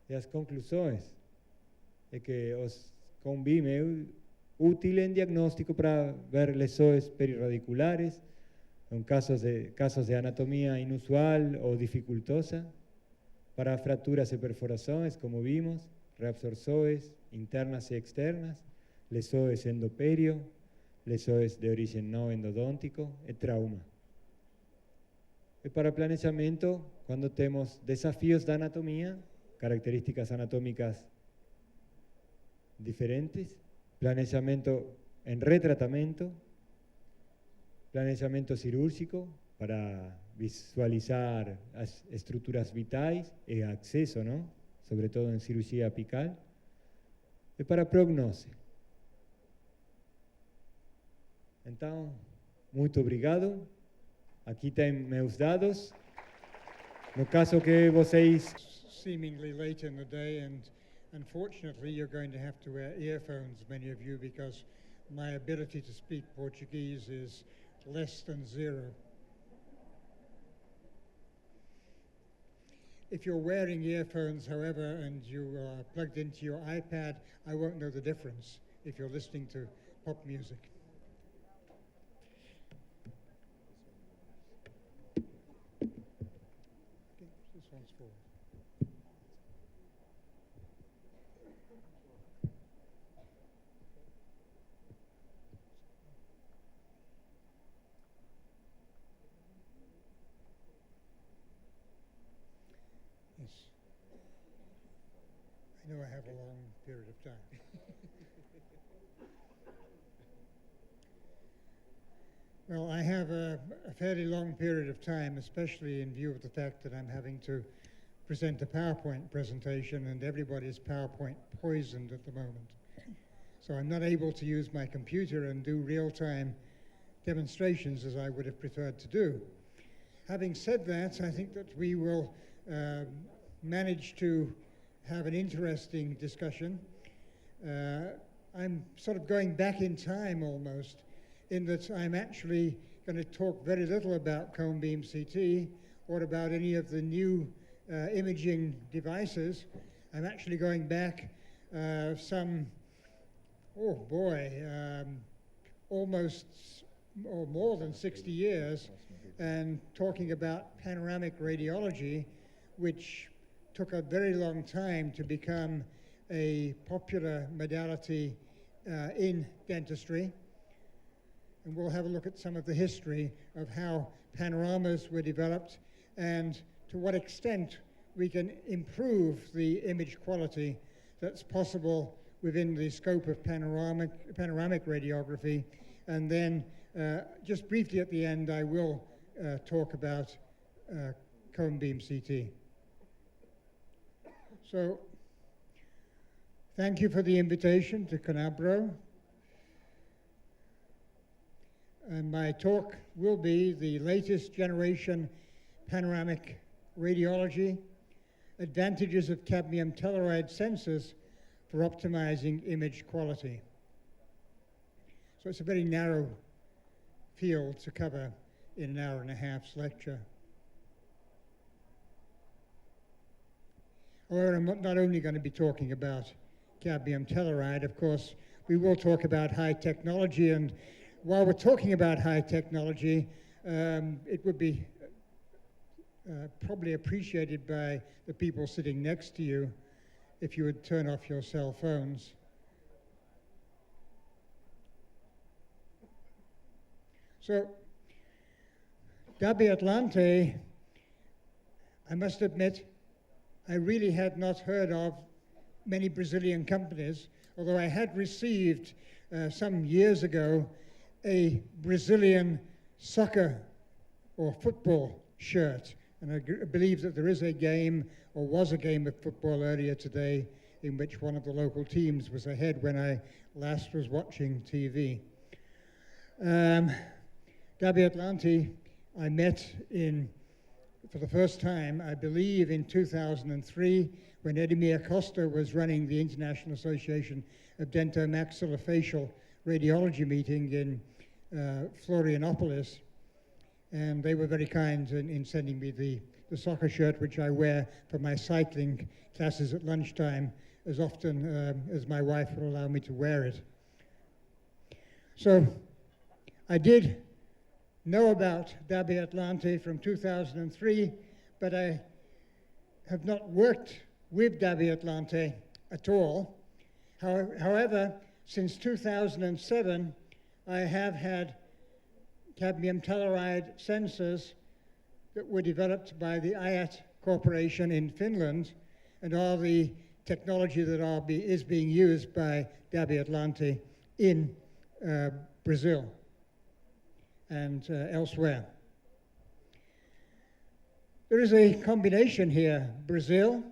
E as conclusões é que os CONBIM é útil em diagnóstico para ver lesões periradiculares, em casos de anatomia inusual ou dificultosa, para fraturas e perfurações, como vimos, reabsorções internas e externas, lesões endopério, lesões de origem não endodôntico e trauma. E para planejamento, quando temos desafios da anatomia, características anatômicas diferentes, planejamento em retratamento, planejamento cirúrgico para visualizar as estruturas vitais e acesso, não? Sobretudo em cirurgia apical, e para prognose. Então, muito obrigado. Aqui tem meus dados. No caso que vocês... Seemingly late in the day, and unfortunately you're going to have to wear earphones, many of you, because my ability to speak Portuguese is less than 0. If you're wearing earphones, however, and you are plugged into your iPad, I won't know the difference if you're listening to pop music. Okay, this one's forward. Yes. I know I have a long period of time. Well, I have a fairly long period of time, especially in view of the fact that I'm having to present a PowerPoint presentation and everybody's PowerPoint poisoned at the moment. So I'm not able to use my computer and do real-time demonstrations as I would have preferred to do. Having said that, I think that we will manage to have an interesting discussion. I'm sort of going back in time almost, in that I'm actually going to talk very little about cone beam CT or about any of the new imaging devices. I'm actually going back almost or more than 60 years and talking about panoramic radiology, which took a very long time to become a popular modality in dentistry. And we'll have a look at some of the history of how panoramas were developed and to what extent we can improve the image quality that's possible within the scope of panoramic radiography. And then just briefly at the end, I will talk about cone beam CT. So thank you for the invitation to CONABRO. And my talk will be the latest generation panoramic radiology, advantages of cadmium telluride sensors for optimizing image quality. So it's a very narrow field to cover in an hour and a half's lecture. However, I'm not only going to be talking about cadmium telluride, of course, we will talk about high technology, and while we're talking about high technology, it would be probably appreciated by the people sitting next to you if you would turn off your cell phones. So, Dabi Atlante, I must admit, I really had not heard of many Brazilian companies, although I had received some years ago a Brazilian soccer or football shirt. And I believe that there is a game, or was a game of football earlier today, in which one of the local teams was ahead when I last was watching TV. Dabi Atlante, I met for the first time, I believe in 2003, when Edmir Costa was running the International Association of Dentomaxillofacial Radiology meeting in Florianopolis, and they were very kind in sending me the soccer shirt, which I wear for my cycling classes at lunchtime as often as my wife will allow me to wear it. So I did know about Dabi Atlante from 2003, but I have not worked with Dabi Atlante at all. However, since 2007, I have had cadmium telluride sensors that were developed by the IAT Corporation in Finland and are the technology that is being used by Dabi Atlante in Brazil and elsewhere. There is a combination here, Brazil,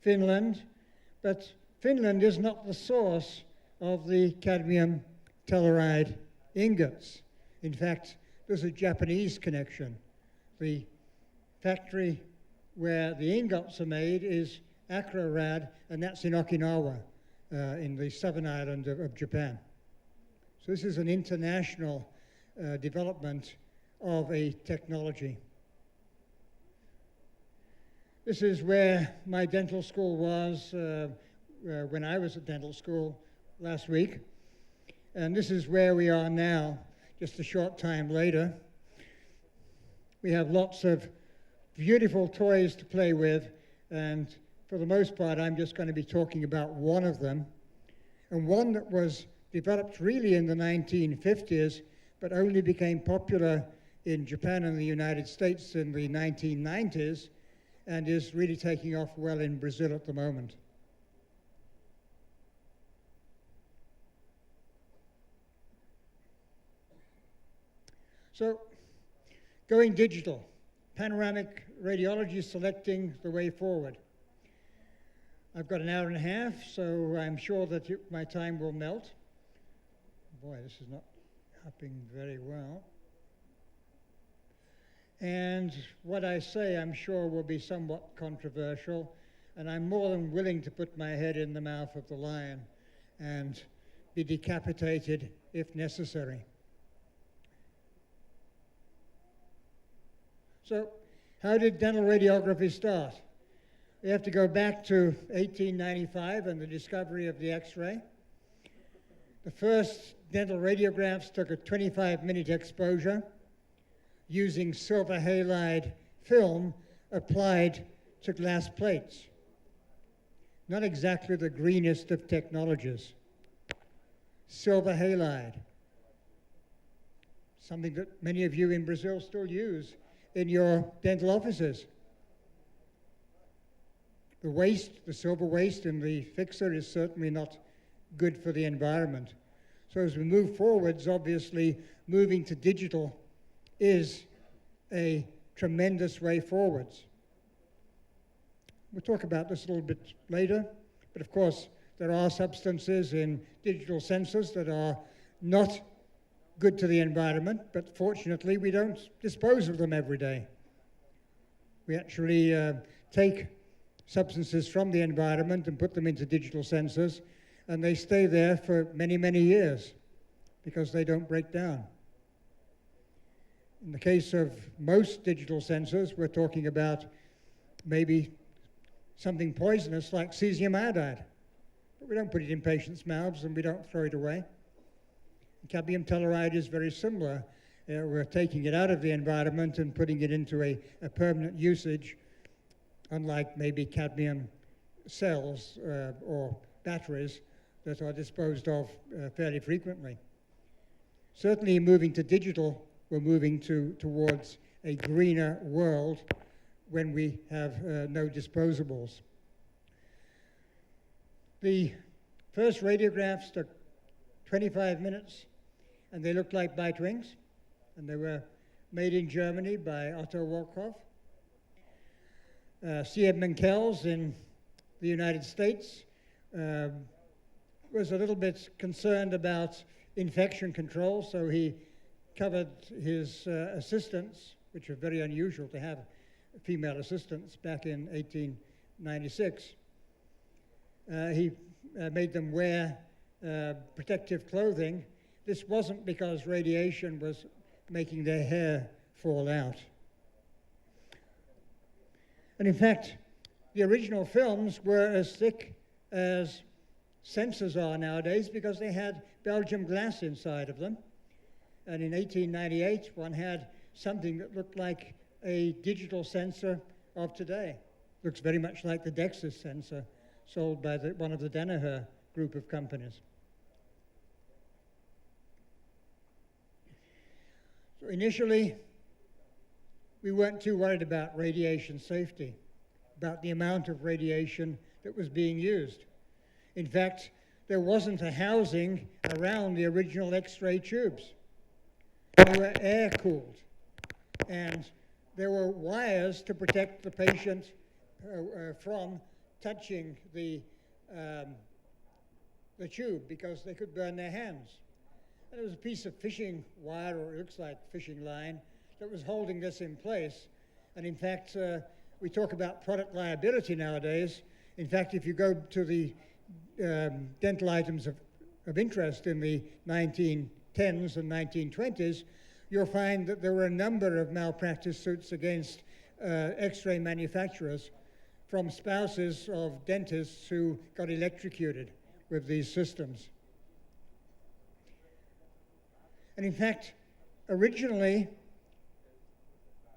Finland, but Finland is not the source of the cadmium telluride ingots. In fact, there's a Japanese connection. The factory where the ingots are made is Akrarad, and that's in Okinawa, in the southern island of Japan. So this is an international development of a technology. This is where my dental school was when I was at dental school last week. And this is where we are now, just a short time later. We have lots of beautiful toys to play with, and for the most part, I'm just going to be talking about one of them, and one that was developed really in the 1950s, but only became popular in Japan and the United States in the 1990s, and is really taking off well in Brazil at the moment. So, going digital, panoramic radiology selecting the way forward. I've got an hour and a half, so I'm sure that my time will melt. Boy, this is not happening very well. And what I say, I'm sure, will be somewhat controversial, and I'm more than willing to put my head in the mouth of the lion and be decapitated if necessary. So, how did dental radiography start? We have to go back to 1895 and the discovery of the X-ray. The first dental radiographs took a 25-minute exposure using silver halide film applied to glass plates. Not exactly the greenest of technologies. Silver halide, something that many of you in Brazil still use in your dental offices. The waste, the silver waste in the fixer is certainly not good for the environment. So as we move forwards, obviously, moving to digital is a tremendous way forwards. We'll talk about this a little bit later, but of course, there are substances in digital sensors that are not good to the environment, but fortunately, we don't dispose of them every day. We actually take substances from the environment and put them into digital sensors, and they stay there for many, many years because they don't break down. In the case of most digital sensors, we're talking about maybe something poisonous like cesium iodide, but we don't put it in patients' mouths and we don't throw it away. Cadmium telluride is very similar. We're taking it out of the environment and putting it into a permanent usage, unlike maybe cadmium cells or batteries that are disposed of fairly frequently. Certainly moving to digital, we're moving towards a greener world when we have no disposables. The first radiographs took 25 minutes, and they looked like bite wings, and they were made in Germany by Otto Wolkoff. C. Edmund Kells in the United States was a little bit concerned about infection control, so he covered his assistants, which are very unusual to have female assistants back in 1896. He made them wear protective clothing. This wasn't because radiation was making their hair fall out. And in fact, the original films were as thick as sensors are nowadays because they had Belgium glass inside of them. And in 1898, one had something that looked like a digital sensor of today. Looks very much like the DEXIS sensor sold by one of the Danaher group of companies. So initially, we weren't too worried about radiation safety, about the amount of radiation that was being used. In fact, there wasn't a housing around the original X-ray tubes. They were air-cooled, and there were wires to protect the patient from touching the tube because they could burn their hands. And there was a piece of fishing wire, or it looks like fishing line, that was holding this in place. And in fact, we talk about product liability nowadays. In fact, if you go to the dental items of of interest in the 1910s and 1920s, you'll find that there were a number of malpractice suits against X-ray manufacturers from spouses of dentists who got electrocuted with these systems. And in fact, originally,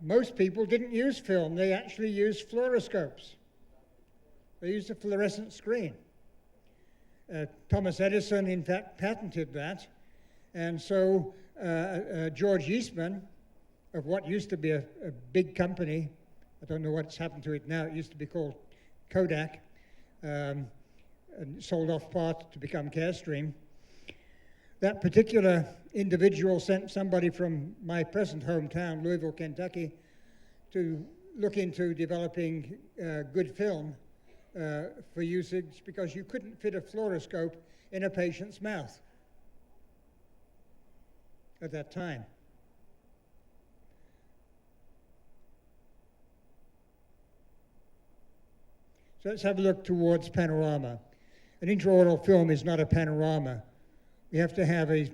most people didn't use film. They actually used fluoroscopes. They used a fluorescent screen. Thomas Edison, in fact, patented that. And so George Eastman, of what used to be a big company, I don't know what's happened to it now, it used to be called Kodak, and sold off part to become Carestream. That particular individual sent somebody from my present hometown, Louisville, Kentucky, to look into developing good film for usage, because you couldn't fit a fluoroscope in a patient's mouth at that time. So let's have a look towards Panorama. An intraoral film is not a panorama. We have to have a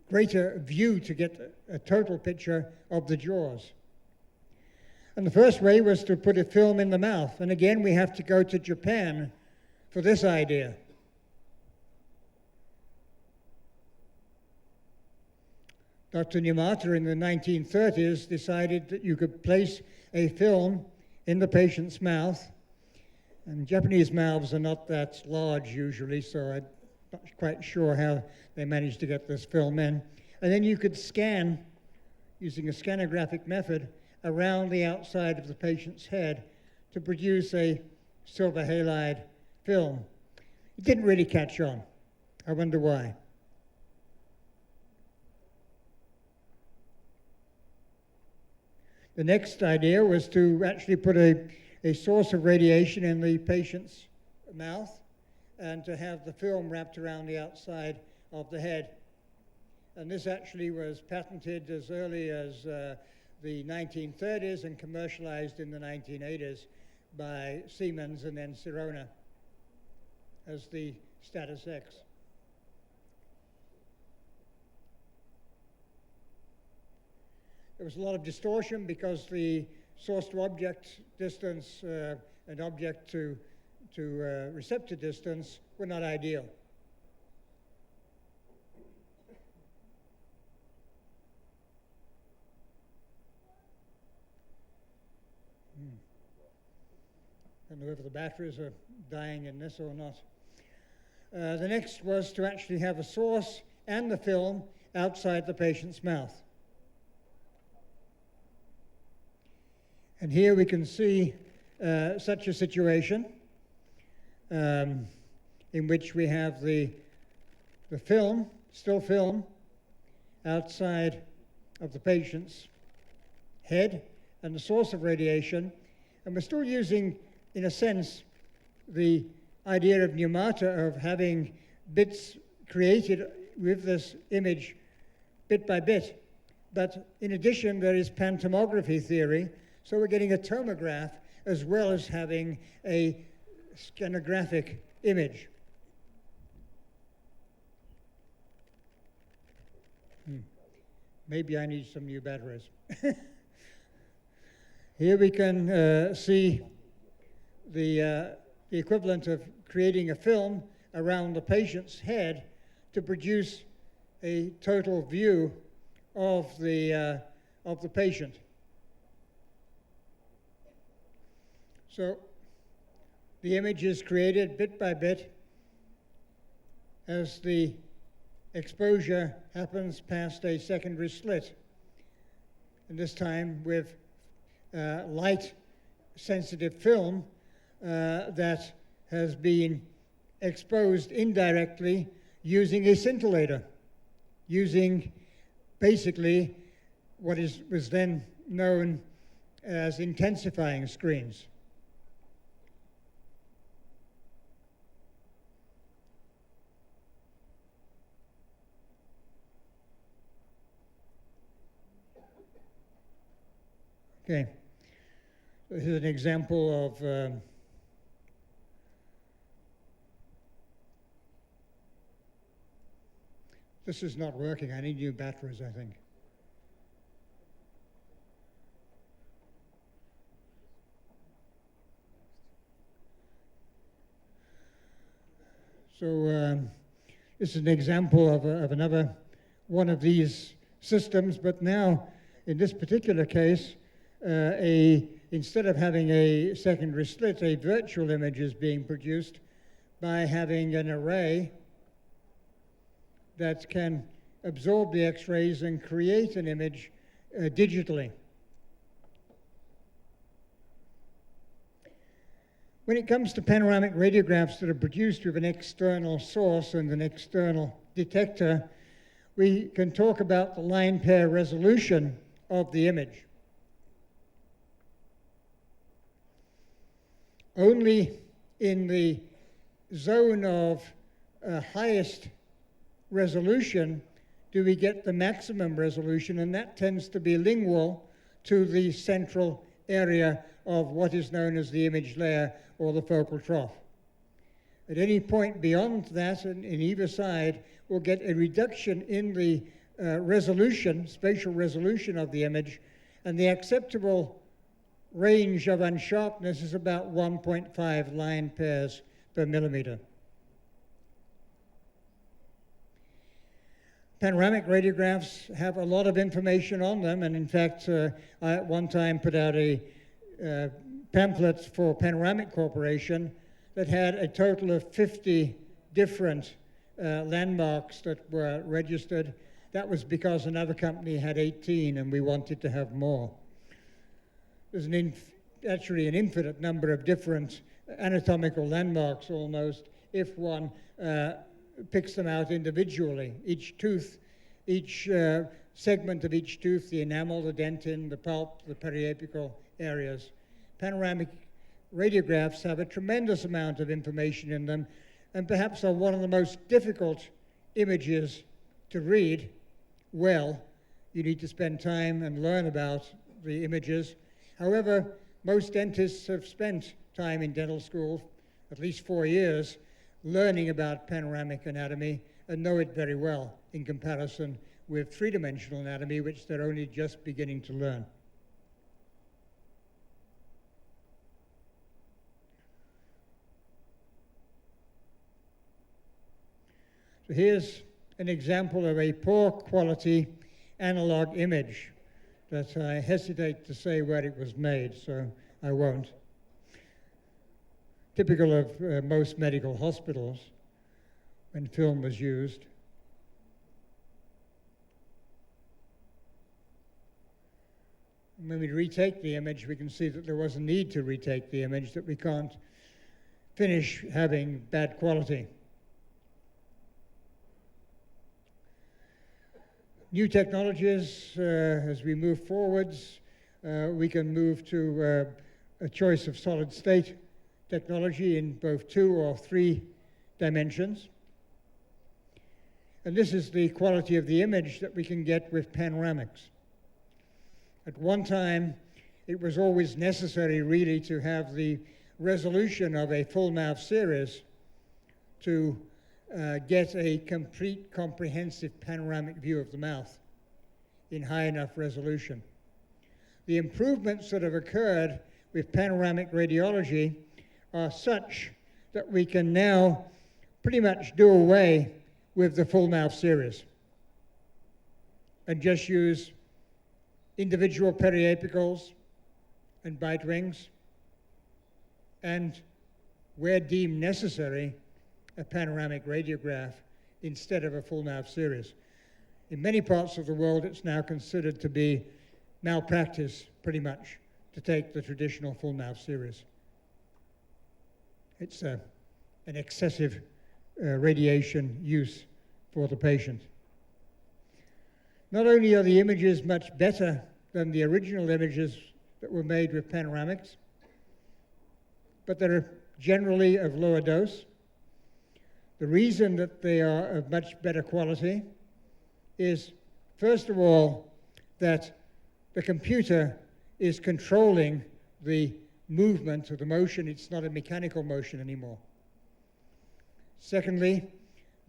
greater view to get a total picture of the jaws. And the first way was to put a film in the mouth. And again, we have to go to Japan for this idea. Dr. Numata in the 1930s decided that you could place a film in the patient's mouth. And Japanese mouths are not that large usually, so I'm not quite sure how they managed to get this film in. And then you could scan, using a scanographic method, around the outside of the patient's head to produce a silver halide film. It didn't really catch on. I wonder why. The next idea was to actually put a source of radiation in the patient's mouth and to have the film wrapped around the outside of the head. And this actually was patented as early as the 1930s and commercialized in the 1980s by Siemens and then Sirona as the Status X. There was a lot of distortion because the source to object distance and object to receptor distance were not ideal. I don't know whether the batteries are dying in this or not. The next was to actually have a source and the film outside the patient's mouth. And here we can see such a situation in which we have the film, still film, outside of the patient's head and the source of radiation. And we're still using, in a sense, the idea of Numata of having bits created with this image bit by bit. But in addition, there is pantomography theory. So we're getting a tomograph as well as having a scanographic image. Maybe I need some new batteries. Here we can see the equivalent of creating a film around the patient's head to produce a total view of the patient. So the image is created bit by bit as the exposure happens past a secondary slit, and this time with light-sensitive film that has been exposed indirectly using a scintillator, using basically what was then known as intensifying screens. Okay, this is an example of This is not working. I need new batteries, I think. So this is an example of another one of these systems, but now in this particular case, instead of having a secondary slit, a virtual image is being produced by having an array that can absorb the X-rays and create an image digitally. When it comes to panoramic radiographs that are produced with an external source and an external detector, we can talk about the line pair resolution of the image. Only in the zone of highest resolution do we get the maximum resolution, and that tends to be lingual to the central area of what is known as the image layer or the focal trough. At any point beyond that, in either side, we'll get a reduction in the resolution, spatial resolution of the image, and the acceptable range of unsharpness is about 1.5 line pairs per millimeter. Panoramic radiographs have a lot of information on them, and in fact, I at one time put out a pamphlet for Panoramic Corporation that had a total of 50 different landmarks that were registered. That was because another company had 18 and we wanted to have more. There's actually an infinite number of different anatomical landmarks almost if one picks them out individually. Each tooth, each segment of each tooth, the enamel, the dentin, the pulp, the periapical areas. Panoramic radiographs have a tremendous amount of information in them and perhaps are one of the most difficult images to read well. You need to spend time and learn about the images. However, most dentists have spent time in dental school, at least 4 years, learning about panoramic anatomy and know it very well in comparison with three-dimensional anatomy, which they're only just beginning to learn. So here's an example of a poor quality analog image that I hesitate to say where it was made, so I won't. Typical of most medical hospitals when film was used. And when we retake the image, we can see that there was a need to retake the image, that we can't finish having bad quality. New technologies, as we move forwards, we can move to a choice of solid state technology in both 2 or 3 dimensions. And this is the quality of the image that we can get with panoramics. At one time, it was always necessary really to have the resolution of a full mouth series to get a complete, comprehensive panoramic view of the mouth in high enough resolution. The improvements that have occurred with panoramic radiology are such that we can now pretty much do away with the full mouth series and just use individual periapicals and bite wings, and where deemed necessary, a panoramic radiograph instead of a full mouth series. In many parts of the world, it's now considered to be malpractice, pretty much, to take the traditional full mouth series. It's an excessive radiation use for the patient. Not only are the images much better than the original images that were made with panoramics, but they're generally of lower dose. The reason that they are of much better quality is, first of all, that the computer is controlling the movement or the motion. It's not a mechanical motion anymore. Secondly,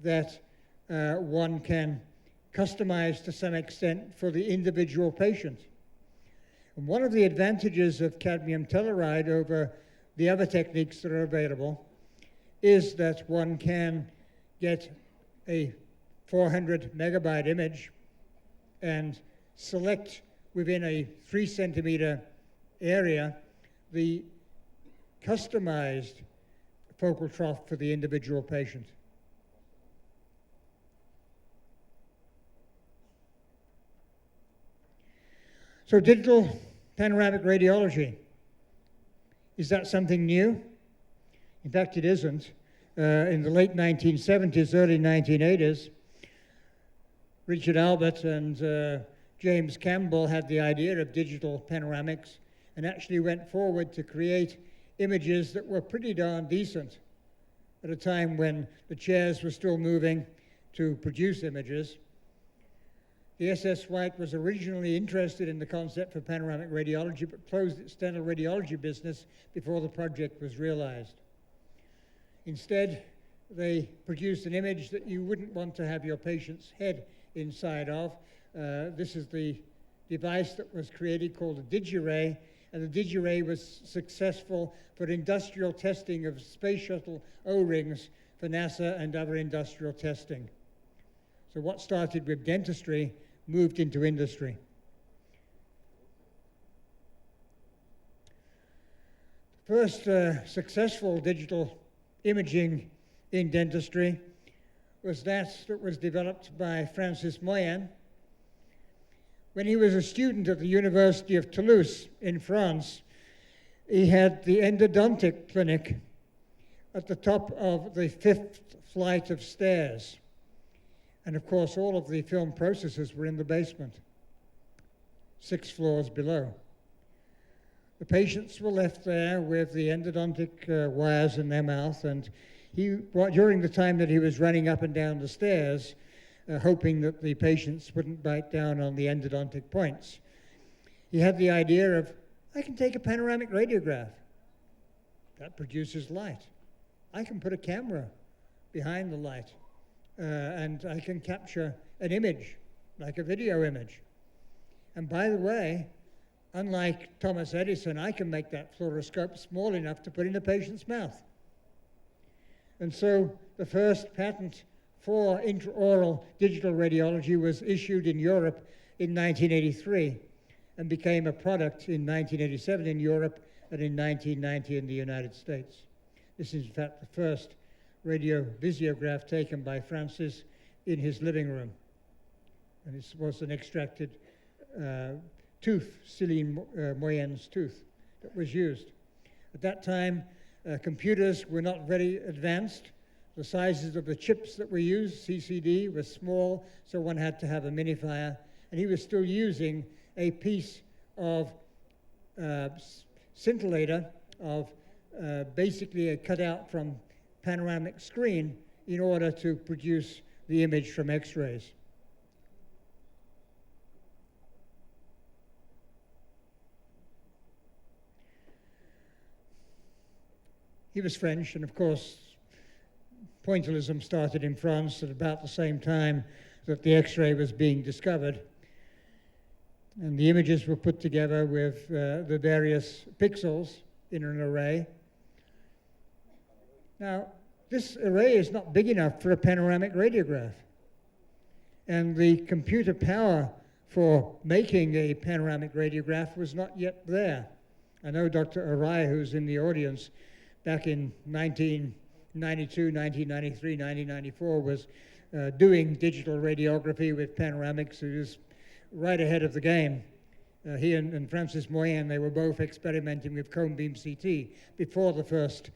that one can customized to some extent for the individual patient. And one of the advantages of cadmium telluride over the other techniques that are available is that one can get a 400 megabyte image and select within a 3 centimeter area the customized focal trough for the individual patient. So digital panoramic radiology, is that something new? In fact, it isn't. In the late 1970s, early 1980s, Richard Albert and James Campbell had the idea of digital panoramics and actually went forward to create images that were pretty darn decent at a time when the chairs were still moving to produce images. The SS White was originally interested in the concept for panoramic radiology, but closed its dental radiology business before the project was realized. Instead, they produced an image that you wouldn't want to have your patient's head inside of. This is the device that was created called a DigiRay, and the DigiRay was successful for industrial testing of space shuttle O-rings for NASA and other industrial testing. So what started with dentistry moved into industry. First successful digital imaging in dentistry was that was developed by Francis Moyen. When he was a student at the University of Toulouse in France, he had the endodontic clinic at the top of the 5th flight of stairs. And of course, all of the film processors were in the basement, 6 floors below. The patients were left there with the endodontic wires in their mouth, and during the time that he was running up and down the stairs, hoping that the patients wouldn't bite down on the endodontic points, he had the idea of, I can take a panoramic radiograph. That produces light. I can put a camera behind the light, and I can capture an image, like a video image. And by the way, unlike Thomas Edison, I can make that fluoroscope small enough to put in a patient's mouth. And so the first patent for intraoral digital radiology was issued in Europe in 1983 and became a product in 1987 in Europe and in 1990 in the United States. This is in fact the first radiovisiograph taken by Francis in his living room. And this was an extracted tooth, Céline Moyen's tooth, that was used. At that time, computers were not very advanced. The sizes of the chips that were used, CCD, was small, so one had to have a minifier. And he was still using a piece of scintillator of basically a cutout from panoramic screen in order to produce the image from X-rays. He was French, and of course, pointillism started in France at about the same time that the X-ray was being discovered. And the images were put together with the various pixels in an array. Now, this array is not big enough for a panoramic radiograph. And the computer power for making a panoramic radiograph was not yet there. I know Dr. Arai, who's in the audience, back in 1992, 1993, 1994, was doing digital radiography with panoramics. He was right ahead of the game. He and Francis Moyen, they were both experimenting with cone beam CT before the first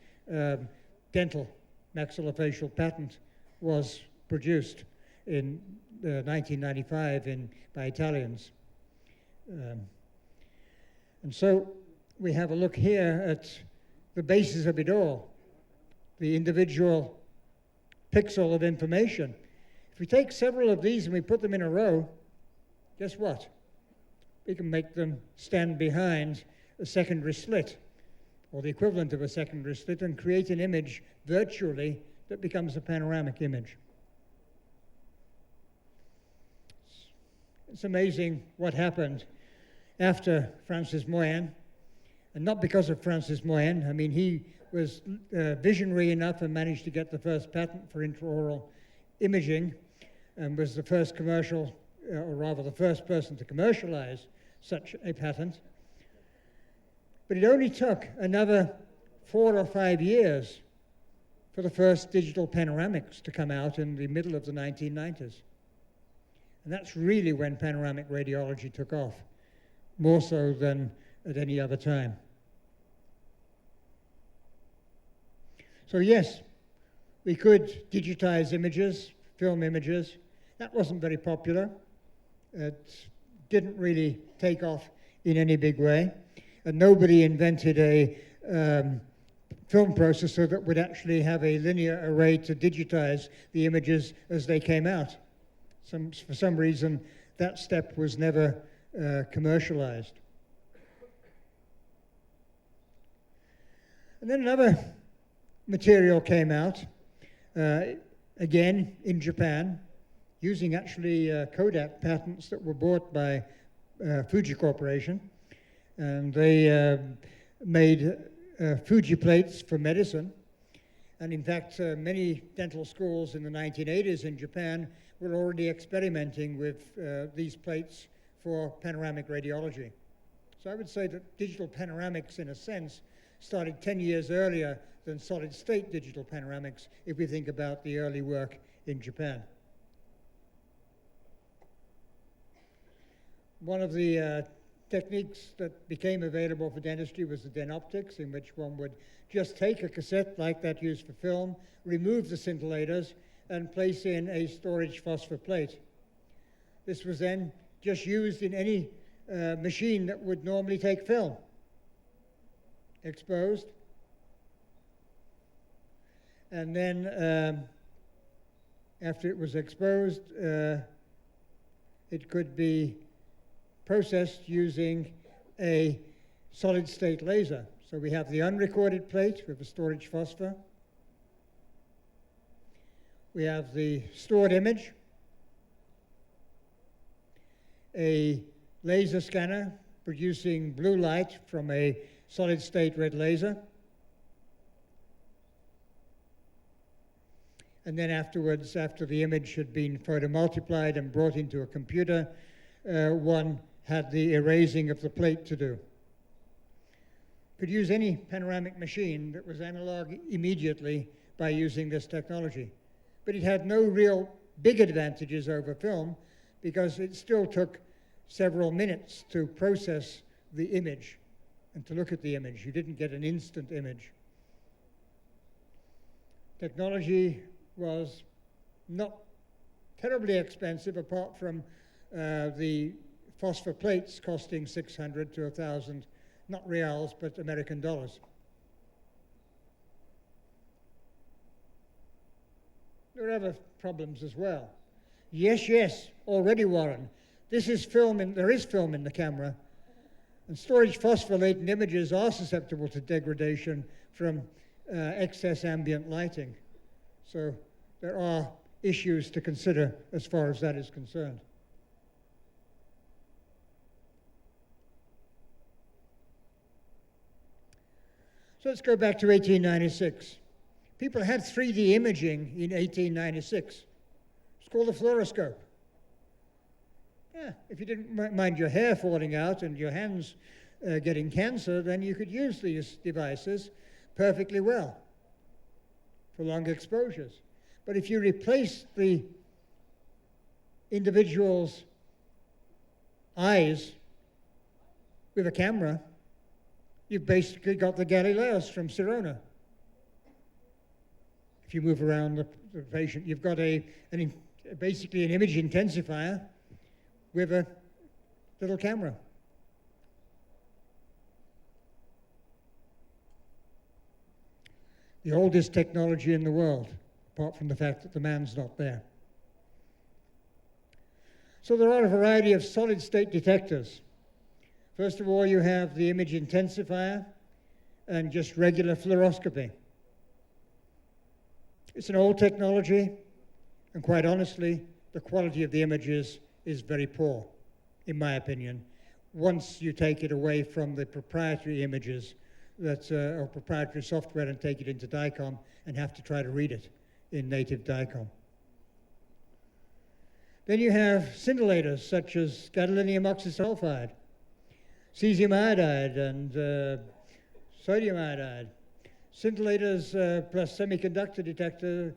dental maxillofacial patent was produced in 1995 by Italians. And so we have a look here at the basis of it all, the individual pixel of information. If we take several of these and we put them in a row, guess what? We can make them stand behind a secondary slit, or the equivalent of a secondary slit, and create an image virtually that becomes a panoramic image. It's amazing what happened after Francis Moyen, and not because of Francis Moyen. I mean, he was visionary enough and managed to get the first patent for intraoral imaging, and was the first commercial, or rather the first person to commercialize such a patent. But it only took another 4 or 5 years for the first digital panoramics to come out in the middle of the 1990s. And that's really when panoramic radiology took off, more so than at any other time. So yes, we could digitize images, film images. That wasn't very popular. It didn't really take off in any big way. And nobody invented a film processor that would actually have a linear array to digitize the images as they came out. For some reason, that step was never commercialized. And then another material came out, again in Japan, using actually Kodak patents that were bought by Fuji Corporation. And they made Fuji plates for medicine. And in fact, many dental schools in the 1980s in Japan were already experimenting with these plates for panoramic radiology. So I would say that digital panoramics, in a sense, started 10 years earlier than solid-state digital panoramics, if we think about the early work in Japan. One of the techniques that became available for dentistry was the denoptics, in which one would just take a cassette like that used for film, remove the scintillators, and place in a storage phosphor plate. This was then just used in any machine that would normally take film. Exposed. And then after it was exposed, it could be processed using a solid-state laser. So we have the unrecorded plate with the storage phosphor. We have the stored image, a laser scanner producing blue light from a solid-state red laser. And then afterwards, after the image had been photomultiplied and brought into a computer, one had the erasing of the plate to do. Could use any panoramic machine that was analog immediately by using this technology. But it had no real big advantages over film because it still took several minutes to process the image and to look at the image. You didn't get an instant image. Technology was not terribly expensive, apart from the phosphor plates costing 600 to 1,000, not reals, but American dollars. There are other problems as well. Yes, already, Warren. This is film, there is film in the camera, and storage phosphorated images are susceptible to degradation from excess ambient lighting. So there are issues to consider as far as that is concerned. So let's go back to 1896. People had 3D imaging in 1896. It's called a fluoroscope. Yeah, if you didn't mind your hair falling out and your hands getting cancer, then you could use these devices perfectly well for long exposures. But if you replace the individual's eyes with a camera, you've basically got the Galileos from Sirona. If you move around the patient, you've got basically an image intensifier with a little camera. The oldest technology in the world, apart from the fact that the man's not there. So there are a variety of solid-state detectors. First of all, you have the image intensifier and just regular fluoroscopy. It's an old technology, and quite honestly, the quality of the images is very poor. in my opinion, once you take it away from the proprietary images or proprietary software and take it into DICOM and have to try to read it in native DICOM. Then you have scintillators such as gadolinium oxysulfide, cesium iodide, and sodium iodide. Scintillators plus semiconductor detector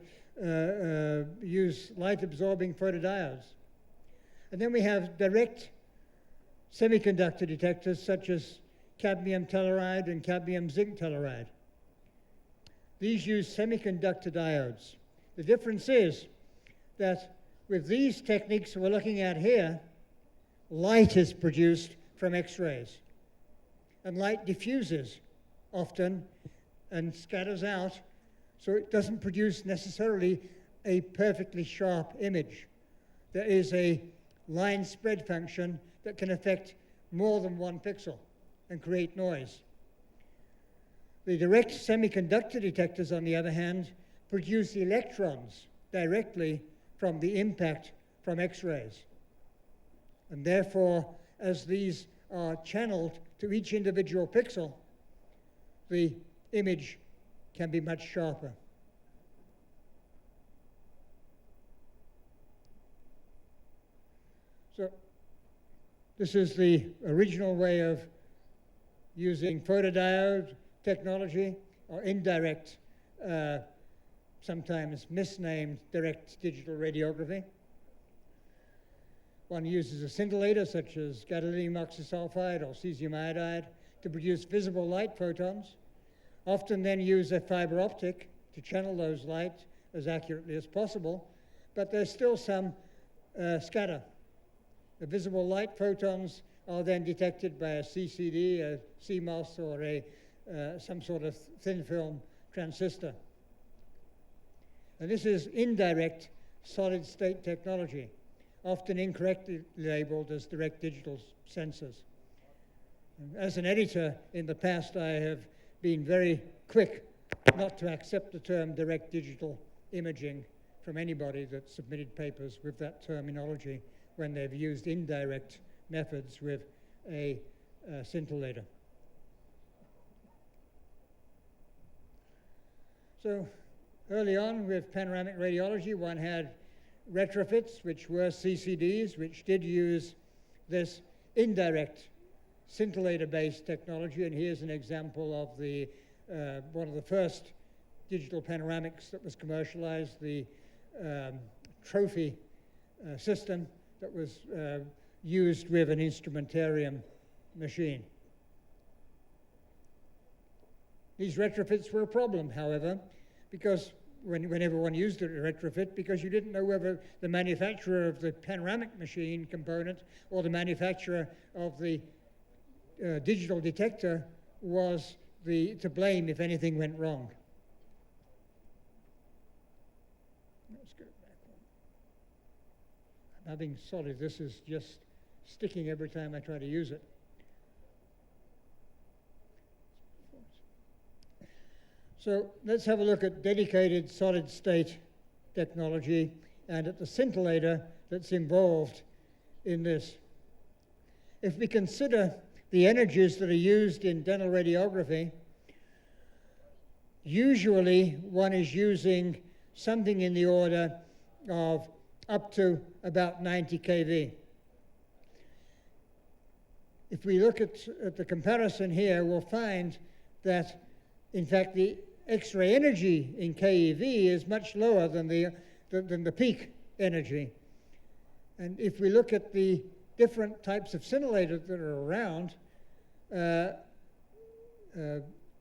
use light-absorbing photodiodes. And then we have direct semiconductor detectors such as cadmium telluride and cadmium zinc telluride. These use semiconductor diodes. The difference is that with these techniques we're looking at here, light is produced from X-rays. And light diffuses often and scatters out, so it doesn't produce necessarily a perfectly sharp image. There is a line spread function that can affect more than one pixel and create noise. The direct semiconductor detectors, on the other hand, produce electrons directly from the impact from X-rays. And therefore, as these are channeled to each individual pixel, the image can be much sharper. So this is the original way of using photodiode technology, or indirect, sometimes misnamed direct digital radiography. One uses a scintillator such as gadolinium oxysulfide or cesium iodide to produce visible light photons, often then use a fiber optic to channel those light as accurately as possible, but there's still some scatter. The visible light photons are then detected by a CCD, a CMOS, or some sort of thin film transistor. And this is indirect solid state technology, often incorrectly labeled as direct digital sensors. As an editor in the past, I have been very quick not to accept the term direct digital imaging from anybody that submitted papers with that terminology when they've used indirect methods with a scintillator. So early on with panoramic radiology, one had retrofits, which were CCDs, which did use this indirect scintillator-based technology. And here's an example of the one of the first digital panoramics that was commercialized, the trophy system that was used with an instrumentarium machine. These retrofits were a problem, however, because whenever one used a retrofit, because you didn't know whether the manufacturer of the panoramic machine component or the manufacturer of the digital detector was to blame if anything went wrong. Let's go back one. I'm having solid. This is just sticking every time I try to use it. So let's have a look at dedicated solid state technology and at the scintillator that's involved in this. If we consider the energies that are used in dental radiography, usually one is using something in the order of up to about 90 kV. If we look at the comparison here, we'll find that, in fact, the X-ray energy in keV is much lower than the peak energy. And if we look at the different types of scintillators that are around,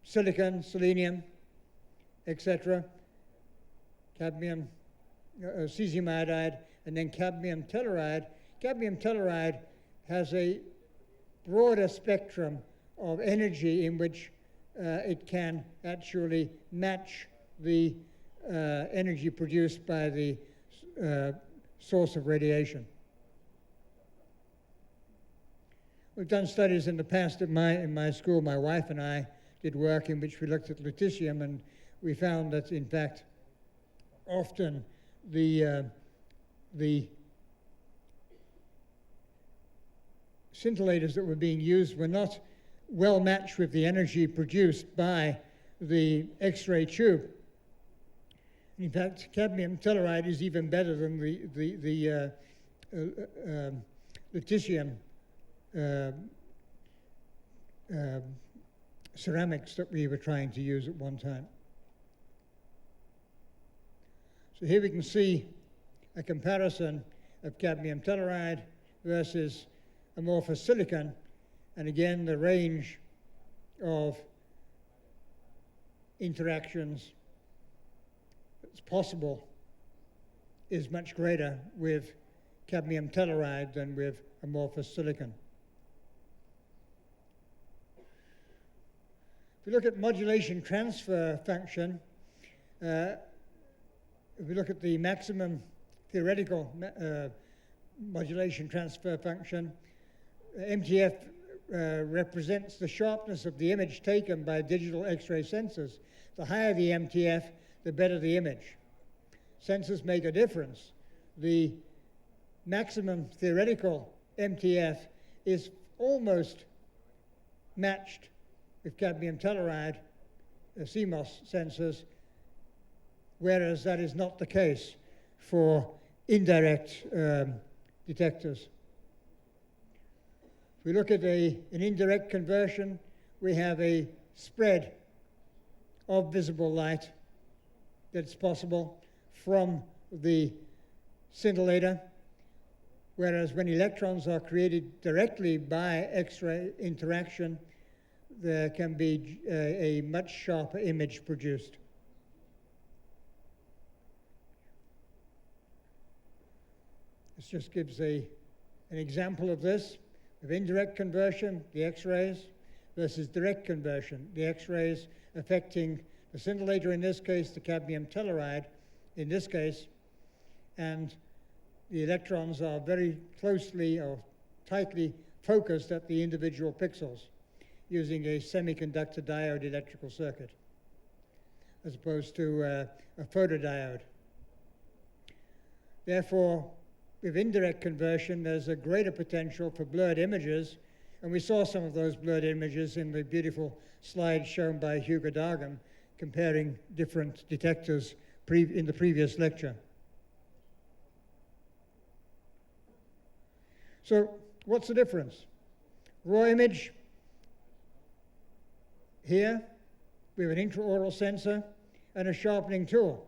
silicon, selenium, etc., cadmium, cesium iodide, and then cadmium telluride. Cadmium telluride has a broader spectrum of energy in which it can actually match the energy produced by the source of radiation. We've done studies in the past in my school. My wife and I did work in which we looked at lutetium, and we found that, in fact, often the scintillators that were being used were not well matched with the energy produced by the X-ray tube. In fact, cadmium telluride is even better than the lutetium ceramics that we were trying to use at one time. So here we can see a comparison of cadmium telluride versus amorphous silicon, and again the range of interactions that's possible is much greater with cadmium telluride than with amorphous silicon. If we look at modulation transfer function, if we look at the maximum theoretical modulation transfer function, MTF represents the sharpness of the image taken by digital X-ray sensors. The higher the MTF, the better the image. Sensors make a difference. The maximum theoretical MTF is almost matched with cadmium telluride CMOS sensors, whereas that is not the case for indirect detectors. If we look at an indirect conversion, we have a spread of visible light that's possible from the scintillator, whereas when electrons are created directly by X-ray interaction, there can be a much sharper image produced. This just gives an example of this, of indirect conversion, the X-rays, versus direct conversion, the X-rays affecting the scintillator, in this case, the cadmium telluride, in this case, and the electrons are very closely or tightly focused at the individual pixels using a semiconductor diode electrical circuit, as opposed to a photodiode. Therefore, with indirect conversion, there's a greater potential for blurred images, and we saw some of those blurred images in the beautiful slide shown by Hugo Marcelo, comparing different detectors in the previous lecture. So, what's the difference? Raw image, here, we have an intraoral sensor and a sharpening tool.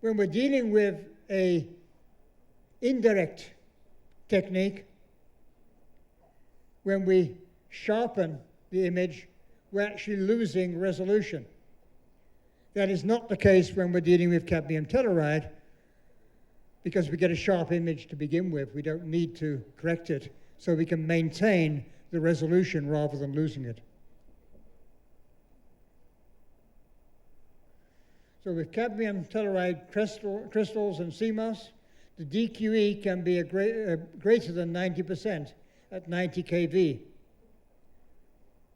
When we're dealing with an indirect technique, when we sharpen the image, we're actually losing resolution. That is not the case when we're dealing with cadmium telluride, because we get a sharp image to begin with. We don't need to correct it, so we can maintain the resolution rather than losing it. So with cadmium telluride crystals and CMOS, the DQE can be greater than 90% at 90 kV,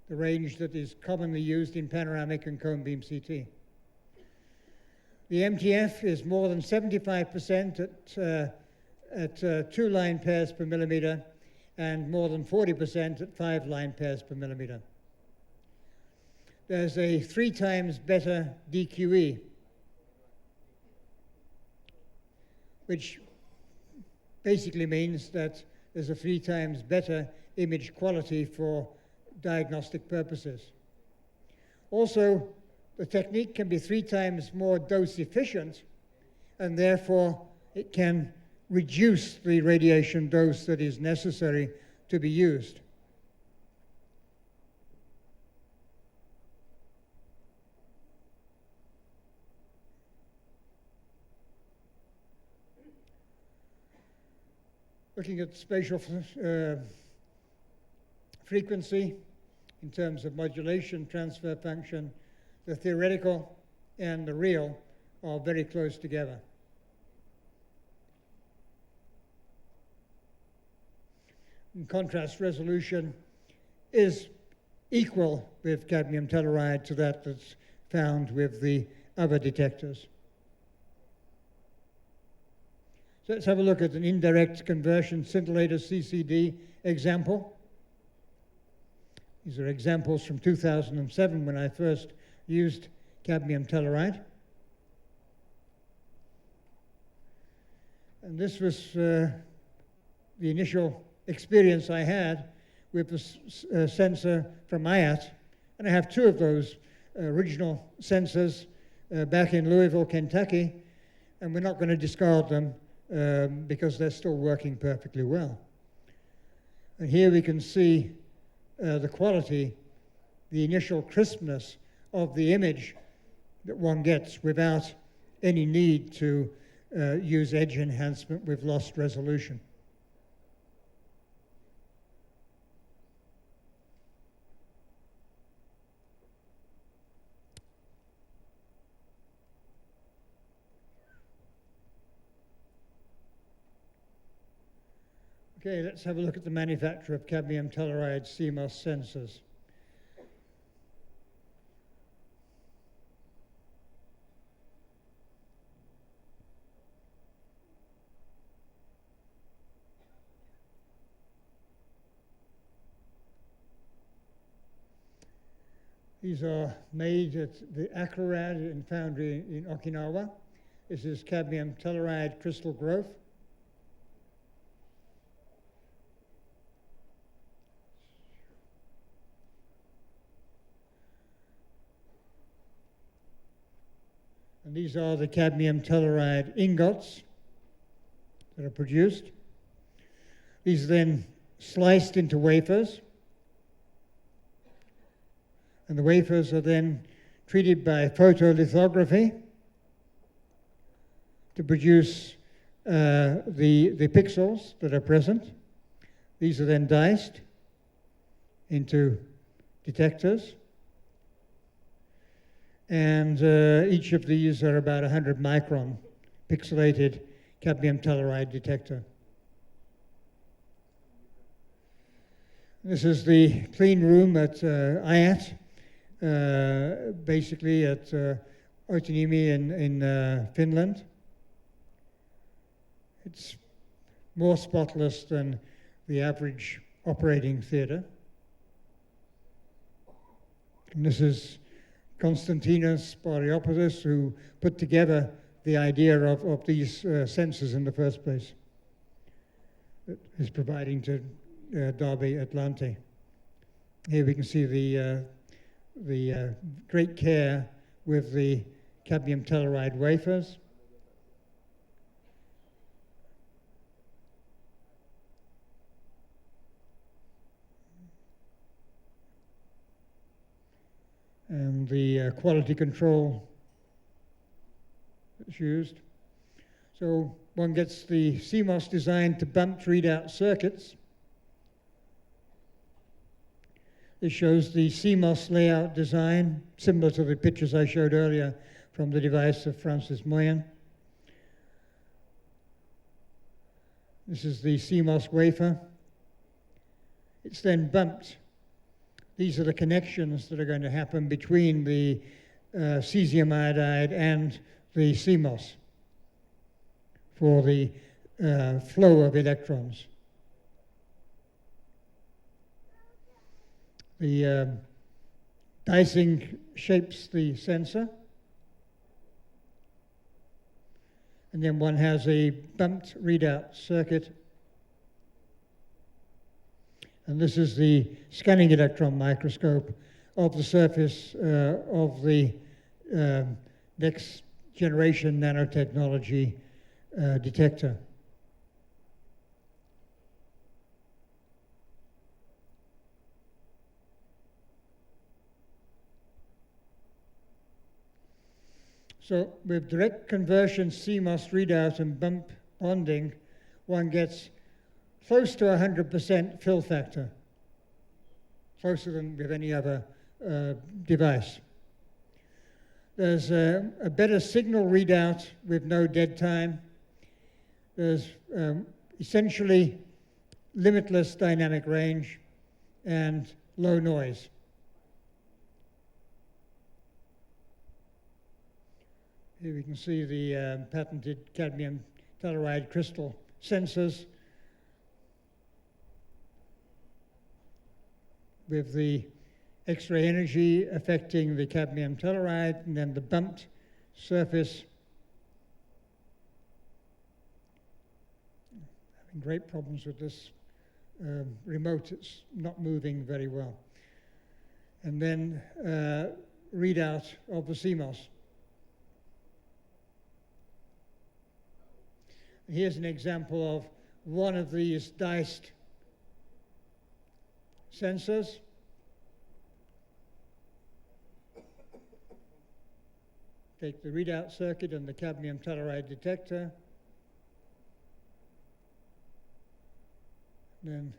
the range that is commonly used in panoramic and cone beam CT. The MTF is more than 75% at 2 line pairs per millimeter and more than 40% at 5 line pairs per millimeter. There's a 3 times better DQE, which basically means that there's a 3 times better image quality for diagnostic purposes. Also, the technique can be 3 times more dose efficient, and therefore it can reduce the radiation dose that is necessary to be used. Looking at spatial frequency in terms of modulation transfer function, the theoretical and the real are very close together. In contrast, resolution is equal with cadmium telluride to that that's found with the other detectors. So let's have a look at an indirect conversion scintillator CCD example. These are examples from 2007 when I first used cadmium telluride. And this was the initial experience I had with the sensor from IAT. And I have two of those original sensors back in Louisville, Kentucky, and we're not going to discard them because they're still working perfectly well. And here we can see the quality, the initial crispness of the image that one gets without any need to use edge enhancement with lost resolution. Okay, let's have a look at the manufacture of cadmium telluride CMOS sensors. These are made at the Acrorad foundry in Okinawa. This is cadmium telluride crystal growth. And these are the cadmium telluride ingots that are produced. These are then sliced into wafers. And the wafers are then treated by photolithography to produce the pixels that are present. These are then diced into detectors. And each of these are about 100 micron pixelated cadmium telluride detector. This is the clean room at IAT, basically at Otaniemi in Finland. It's more spotless than the average operating theater. And this is Konstantinos Spariopoulos, who put together the idea of these sensors in the first place, that is providing to Derby Atlante. Here we can see the great care with the cadmium telluride wafers. And the quality control that's used. So one gets the CMOS designed to bumped readout circuits. This shows the CMOS layout design, similar to the pictures I showed earlier from the device of Francis Moyen. This is the CMOS wafer. It's then bumped. These are the connections that are going to happen between the cesium iodide and the CMOS for the flow of electrons. The dicing shapes the sensor, and then one has a bumped readout circuit. And this is the scanning electron microscope of the surface of the next generation nanotechnology detector. So with direct conversion CMOS readout and bump bonding, one gets close to 100% fill factor, closer than with any other device. There's a better signal readout with no dead time. There's essentially limitless dynamic range and low noise. Here we can see the patented cadmium telluride crystal sensors with the X-ray energy affecting the cadmium telluride, and then the bumped surface. Having great problems with this remote, it's not moving very well. And then readout of the CMOS. Here's an example of one of these diced sensors. Take the readout circuit and the cadmium telluride detector. Then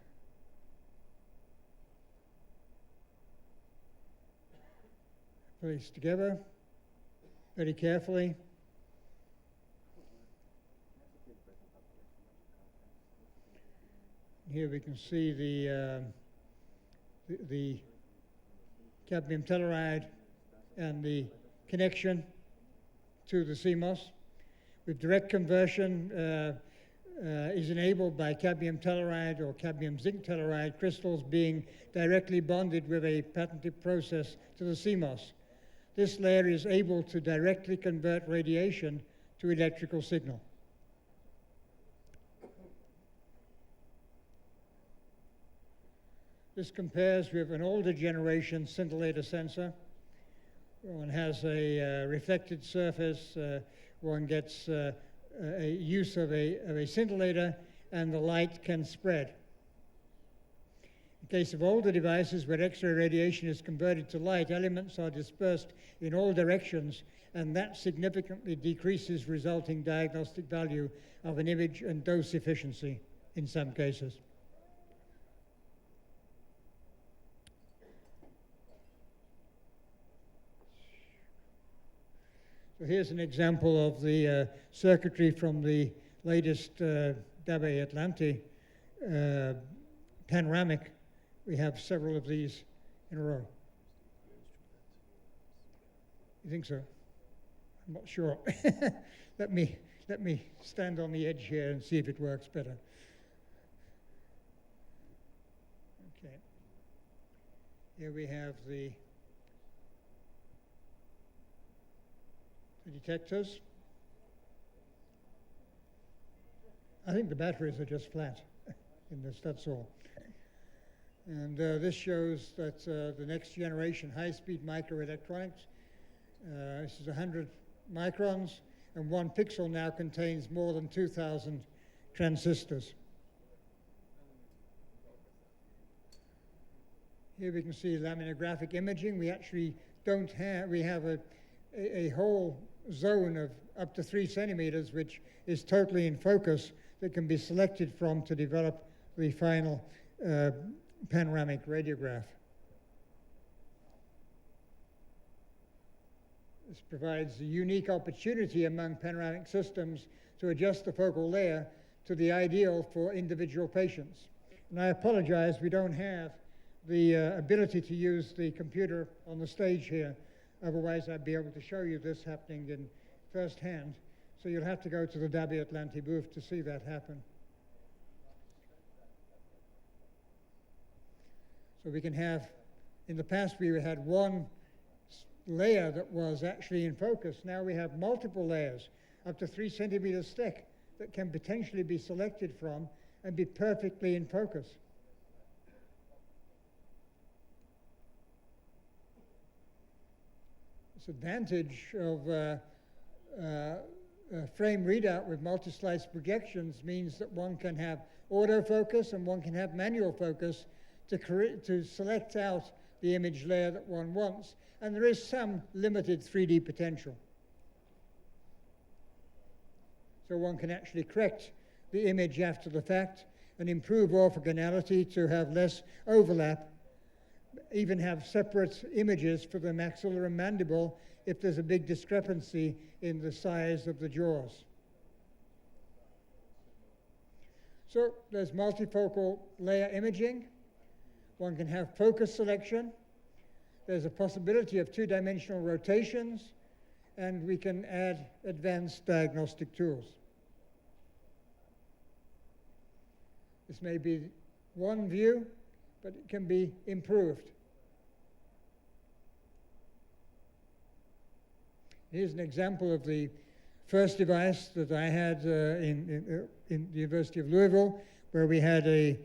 place together very carefully. Here we can see the cadmium telluride and the connection to the CMOS. With direct conversion is enabled by cadmium telluride or cadmium zinc telluride crystals being directly bonded with a patented process to the CMOS. This layer is able to directly convert radiation to electrical signal. This compares with an older generation scintillator sensor. One has a reflected surface, one gets a use of a scintillator, and the light can spread. In case of older devices where X-ray radiation is converted to light, elements are dispersed in all directions, and that significantly decreases resulting diagnostic value of an image and dose efficiency in some cases. So here's an example of the circuitry from the latest Dabe Atlanti panoramic. We have several of these in a row. You think so? I'm not sure. Let me stand on the edge here and see if it works better. Okay. Here we have the detectors. I think the batteries are just flat in this, that's all. And this shows that the next generation high-speed microelectronics, this is 100 microns, and 1 pixel now contains more than 2,000 transistors. Here we can see laminographic imaging. We actually don't have, we have a whole zone of up to 3 centimeters, which is totally in focus, that can be selected from to develop the final panoramic radiograph. This provides a unique opportunity among panoramic systems to adjust the focal layer to the ideal for individual patients. And I apologize, we don't have the ability to use the computer on the stage here. Otherwise, I'd be able to show you this happening in firsthand. So you'll have to go to the Dabe Atlanti booth to see that happen. So we can have, in the past we had 1 layer that was actually in focus. Now we have multiple layers, up to 3 centimeters thick, that can potentially be selected from and be perfectly in focus. This advantage of frame readout with multi-slice projections means that one can have autofocus and one can have manual focus to select out the image layer that one wants, and there is some limited 3D potential. So one can actually correct the image after the fact and improve orthogonality to have less overlap, even have separate images for the maxilla and mandible if there's a big discrepancy in the size of the jaws. So there's multifocal layer imaging. One can have focus selection. There's a possibility of 2-dimensional rotations, and we can add advanced diagnostic tools. This may be one view, but it can be improved. Here's an example of the first device that I had in the University of Louisville, where we had a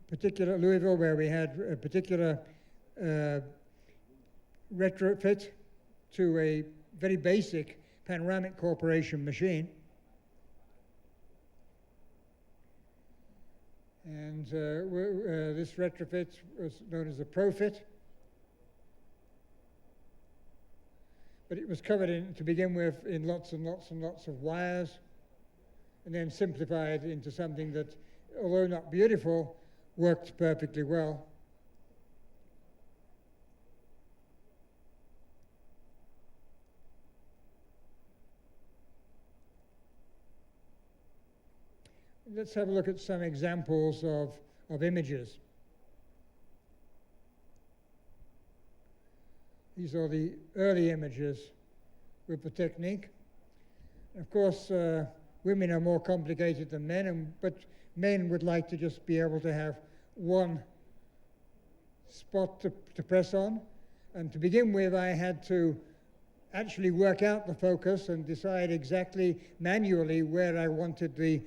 particular retrofit to a very basic Panoramic Corporation machine. And this retrofit was known as a ProFit. But it was covered in, to begin with, in lots and lots and lots of wires, and then simplified into something that, although not beautiful, worked perfectly well. Let's have a look at some examples of images. These are the early images with the technique. Of course, women are more complicated than men, but men would like to just be able to have one spot to press on. And to begin with, I had to actually work out the focus and decide exactly manually where I wanted the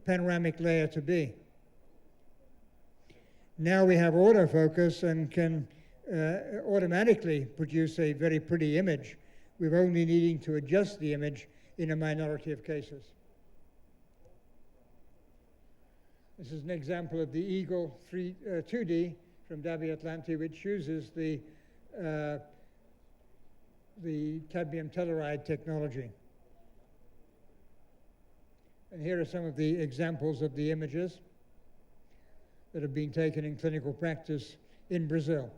panoramic layer to be. Now we have autofocus and can automatically produce a very pretty image with only needing to adjust the image in a minority of cases. This is an example of the Eagle 2D from Davi Atlanti, which uses the cadmium telluride technology. And here are some of the examples of the images that have been taken in clinical practice in Brazil.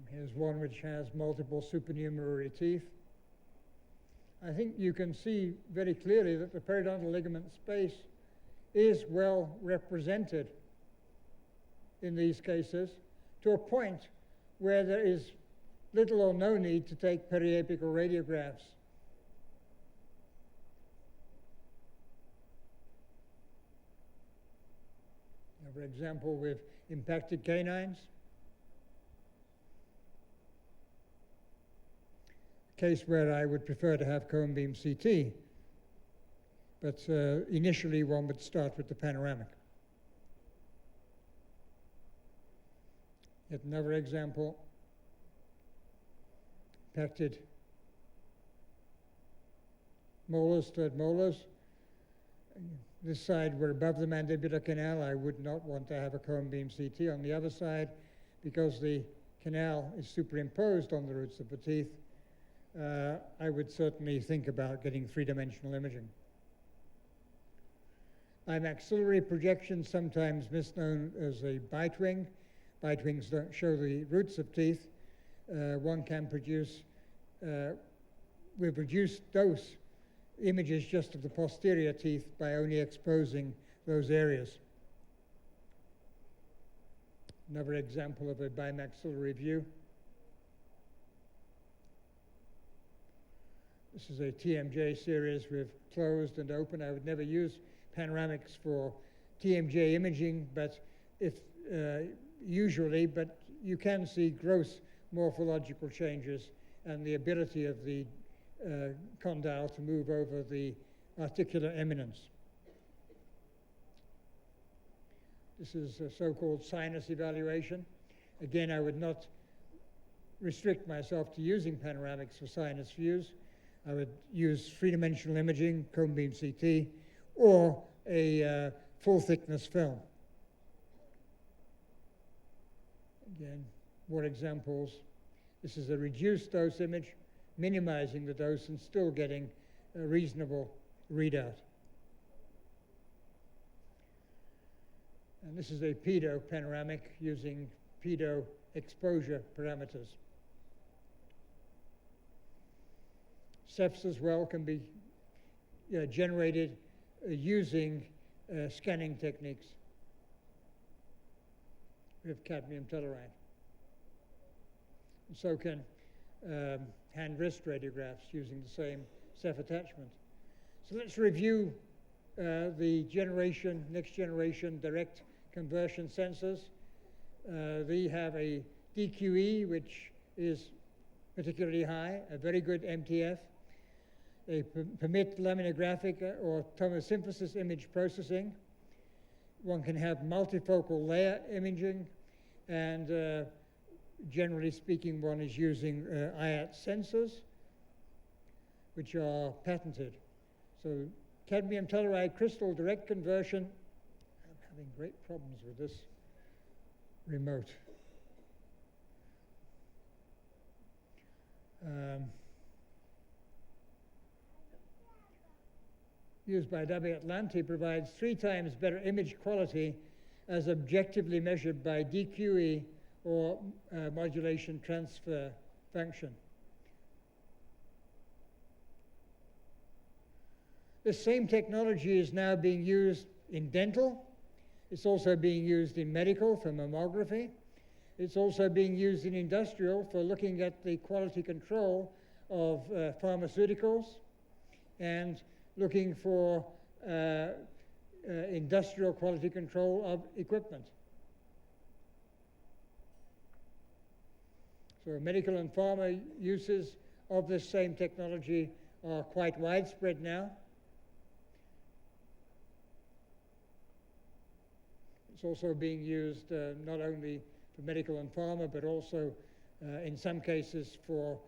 Here's one which has multiple supernumerary teeth. I think you can see very clearly that the periodontal ligament space is well represented in these cases, to a point where there is little or no need to take periapical radiographs. Another example with impacted canines. Case where I would prefer to have cone beam CT, but initially one would start with the panoramic. Yet another example, impacted molars, third molars. This side we're above the mandibular canal. I would not want to have a cone beam CT. On the other side, because the canal is superimposed on the roots of the teeth, I would certainly think about getting three-dimensional imaging. Bimaxillary projection, sometimes misknown as a bite wing. Bite wings don't show the roots of teeth. One can produce, with reduced dose, images just of the posterior teeth by only exposing those areas. Another example of a bimaxillary view. This is a TMJ series with closed and open. I would never use panoramics for TMJ imaging, but usually, but you can see gross morphological changes and the ability of the condyle to move over the articular eminence. This is a so-called sinus evaluation. Again, I would not restrict myself to using panoramics for sinus views. I would use three-dimensional imaging, cone beam CT, or a full-thickness film. Again, more examples. This is a reduced dose image, minimizing the dose and still getting a reasonable readout. And this is a pedo panoramic using pedo exposure parameters. Cephs as well can be generated using scanning techniques. with cadmium telluride. And so can hand wrist radiographs using the same Ceph attachment. So let's review the next generation direct conversion sensors. They have a DQE, which is particularly high, a very good MTF. They permit laminographic or tomosynthesis image processing. One can have multifocal layer imaging, and generally speaking, one is using IAT sensors, which are patented. So cadmium telluride crystal direct conversion. I'm having great problems with this remote. Used by W. Atlanti provides 3 times better image quality as objectively measured by DQE or modulation transfer function. This same technology is now being used in dental. It's also being used in medical for mammography. It's also being used in industrial for looking at the quality control of pharmaceuticals and looking for industrial quality control of equipment. So medical and pharma uses of this same technology are quite widespread now. It's also being used not only for medical and pharma, but also in some cases for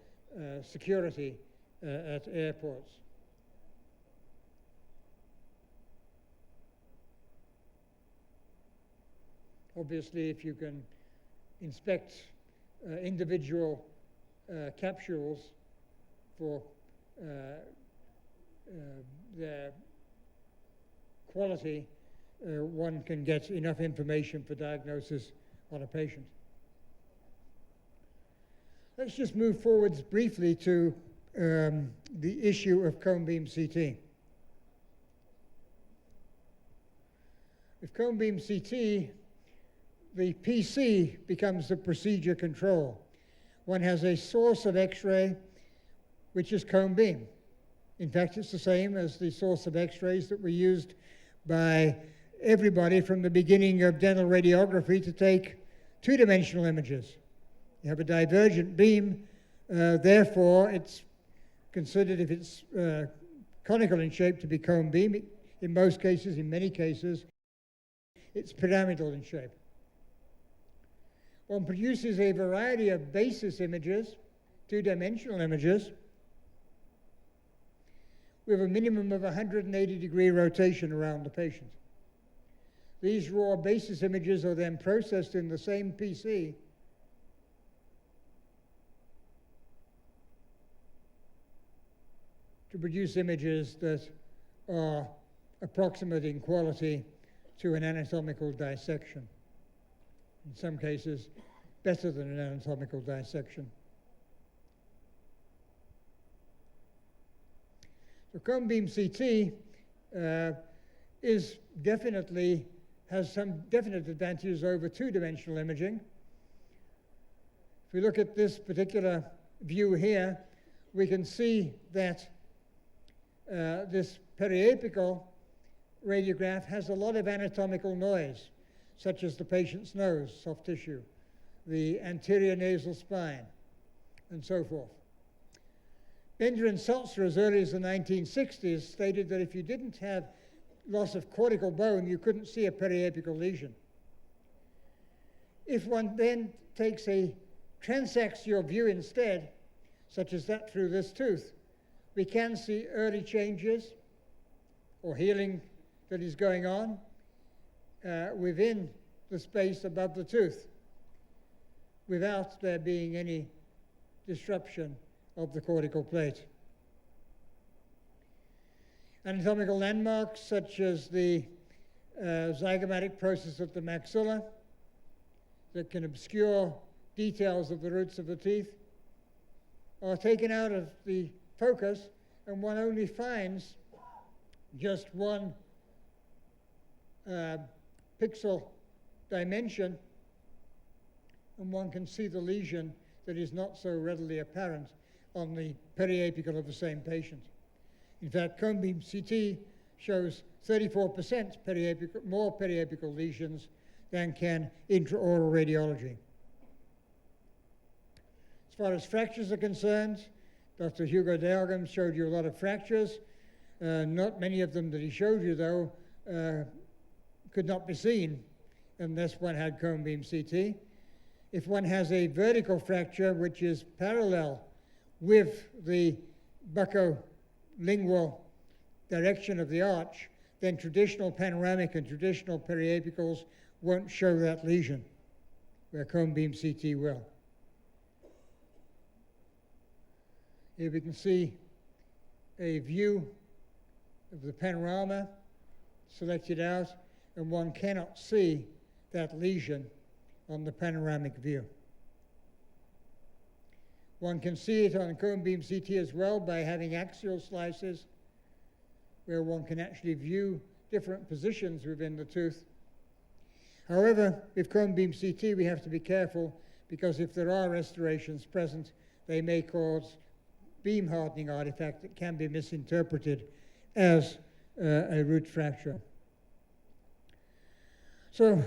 security at airports. Obviously, if you can inspect individual capsules for their quality, one can get enough information for diagnosis on a patient. Let's just move forwards briefly to the issue of cone beam CT. With cone beam CT, the PC becomes the procedure control. One has a source of X-ray, which is cone beam. In fact, it's the same as the source of X-rays that were used by everybody from the beginning of dental radiography to take two-dimensional images. You have a divergent beam, therefore it's considered, if it's conical in shape, to be cone beam. In most cases, in many cases, it's pyramidal in shape. One produces a variety of basis images, two-dimensional images, with a minimum of 180-degree rotation around the patient. These raw basis images are then processed in the same PC to produce images that are approximate in quality to an anatomical dissection. In some cases, better than an anatomical dissection. So cone beam CT has some definite advantages over two-dimensional imaging. If we look at this particular view here, we can see that this periapical radiograph has a lot of anatomical noise, such as the patient's nose, soft tissue, the anterior nasal spine, and so forth. Bender and Seltzer, as early as the 1960s, stated that if you didn't have loss of cortical bone, you couldn't see a periapical lesion. If one then takes a transaxial view instead, such as that through this tooth, we can see early changes or healing that is going on within the space above the tooth without there being any disruption of the cortical plate. Anatomical landmarks such as the zygomatic process of the maxilla that can obscure details of the roots of the teeth are taken out of the focus, and one only finds just one pixel dimension and one can see the lesion that is not so readily apparent on the periapical of the same patient. In fact, cone beam CT shows 34% more periapical lesions than can intraoral radiology. As far as fractures are concerned, Dr. Hugo Marcelo showed you a lot of fractures. Not many of them that he showed you, though, could not be seen unless one had cone beam CT. If one has a vertical fracture, which is parallel with the buccolingual direction of the arch, then traditional panoramic and traditional periapicals won't show that lesion, where cone beam CT will. Here we can see a view of the panorama selected out, and one cannot see that lesion on the panoramic view. One can see it on cone beam CT as well by having axial slices where one can actually view different positions within the tooth. However, with cone beam CT we have to be careful, because if there are restorations present, they may cause beam hardening artifact that can be misinterpreted as a root fracture. So,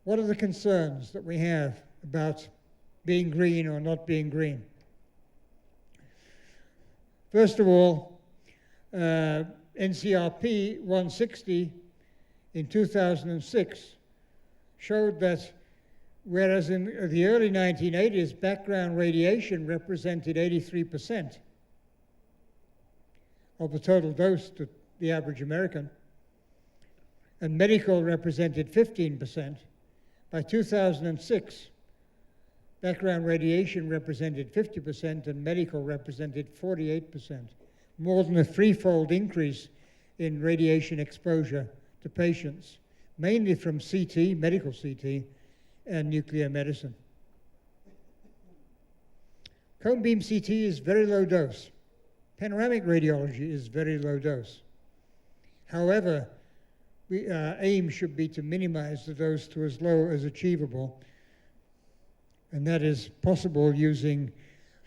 what are the concerns that we have about being green or not being green? First of all, NCRP 160 in 2006 showed that whereas in the early 1980s, background radiation represented 83% of the total dose to the average American, and medical represented 15%. By 2006, background radiation represented 50% and medical represented 48%, more than a threefold increase in radiation exposure to patients, mainly from CT, medical CT, and nuclear medicine. Cone beam CT is very low dose. Panoramic radiology is very low dose. However, our aim should be to minimize the dose to as low as achievable, and that is possible using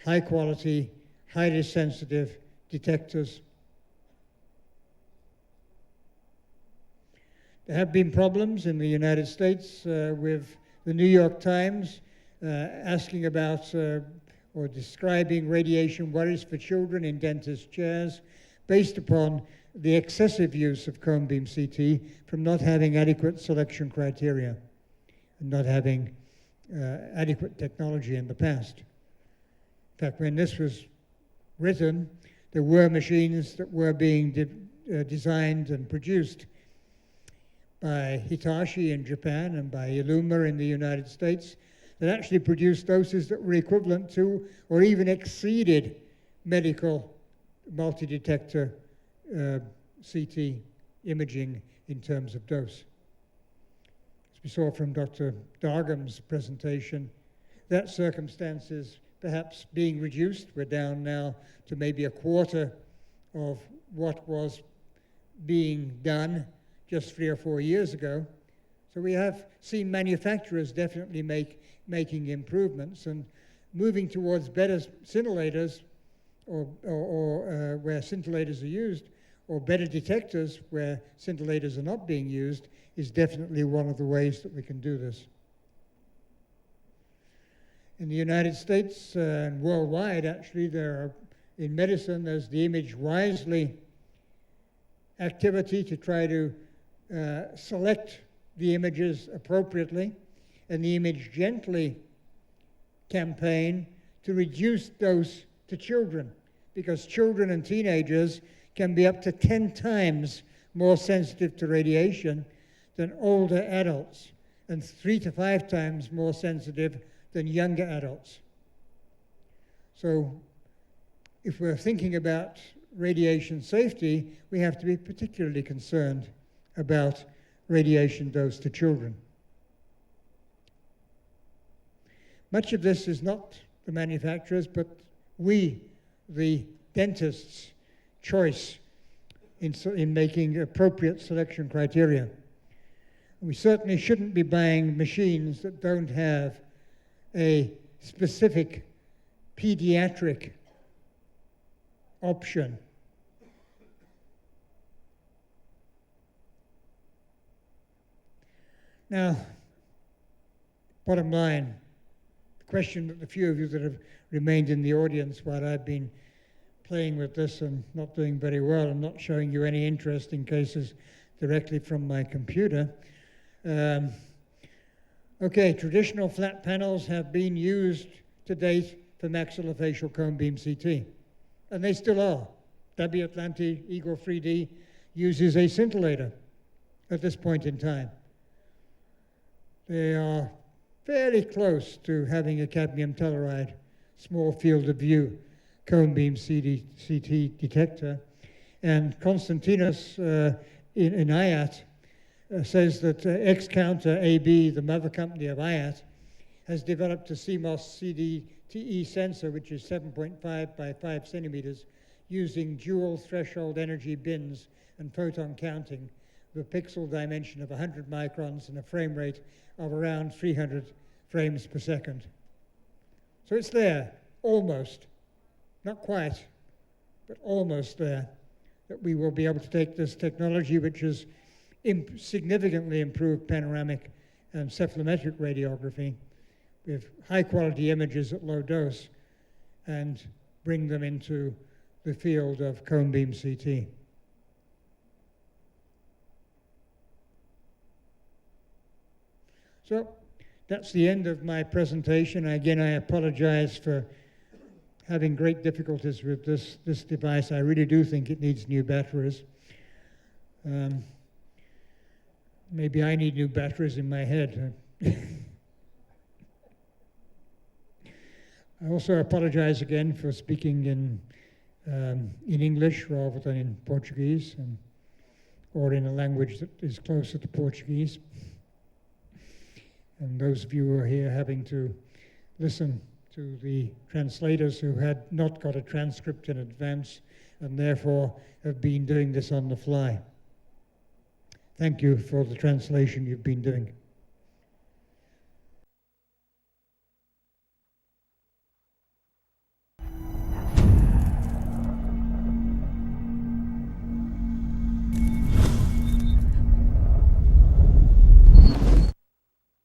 high quality, highly sensitive detectors. There have been problems in the United States with the New York Times asking about or describing radiation worries for children in dentist chairs based upon the excessive use of cone beam CT from not having adequate selection criteria and not having adequate technology in the past. In fact, when this was written, there were machines that were being designed and produced by Hitachi in Japan and by Illuma in the United States that actually produced doses that were equivalent to or even exceeded medical multi-detector CT imaging in terms of dose. As we saw from Dr. Dargam's presentation, that circumstance is perhaps being reduced. We're down now to maybe a quarter of what was being done just 3 or 4 years ago. So we have seen manufacturers definitely making improvements and moving towards better scintillators or where scintillators are used, or better detectors where scintillators are not being used, is definitely one of the ways that we can do this. In the United States and worldwide, actually, in medicine, there's the Image Wisely activity to try to select the images appropriately, and the Image Gently campaign to reduce dose to children, because children and teenagers can be up to 10 times more sensitive to radiation than older adults, and 3 to 5 times more sensitive than younger adults. So if we're thinking about radiation safety, we have to be particularly concerned about radiation dose to children. Much of this is not the manufacturers, but we, the dentists' choice in making appropriate selection criteria. We certainly shouldn't be buying machines that don't have a specific pediatric option. Now, bottom line, the question that the few of you that have remained in the audience while I've been playing with this and not doing very well and not showing you any interesting cases directly from my computer. Okay, traditional flat panels have been used to date for maxillofacial cone beam CT, and they still are. W Atlanti Eagle 3D uses a scintillator at this point in time. They are fairly close to having a cadmium telluride small field of view cone beam CT detector. And Konstantinos in IAT says that X-Counter AB, the mother company of IAT, has developed a CMOS CDTE sensor, which is 7.5 by 5 centimeters, using dual threshold energy bins and photon counting with a pixel dimension of 100 microns and a frame rate of around 300 frames per second. So it's there, almost. Not quite, but almost there, that we will be able to take this technology, which has significantly improved panoramic and cephalometric radiography with high-quality images at low dose, and bring them into the field of cone beam CT. So that's the end of my presentation. Again, I apologize for having great difficulties with this device. I really do think it needs new batteries. Maybe I need new batteries in my head. I also apologize again for speaking in English rather than in Portuguese, or in a language that is closer to Portuguese. And those of you who are here having to listen to the translators who had not got a transcript in advance and therefore have been doing this on the fly. Thank you for the translation you've been doing.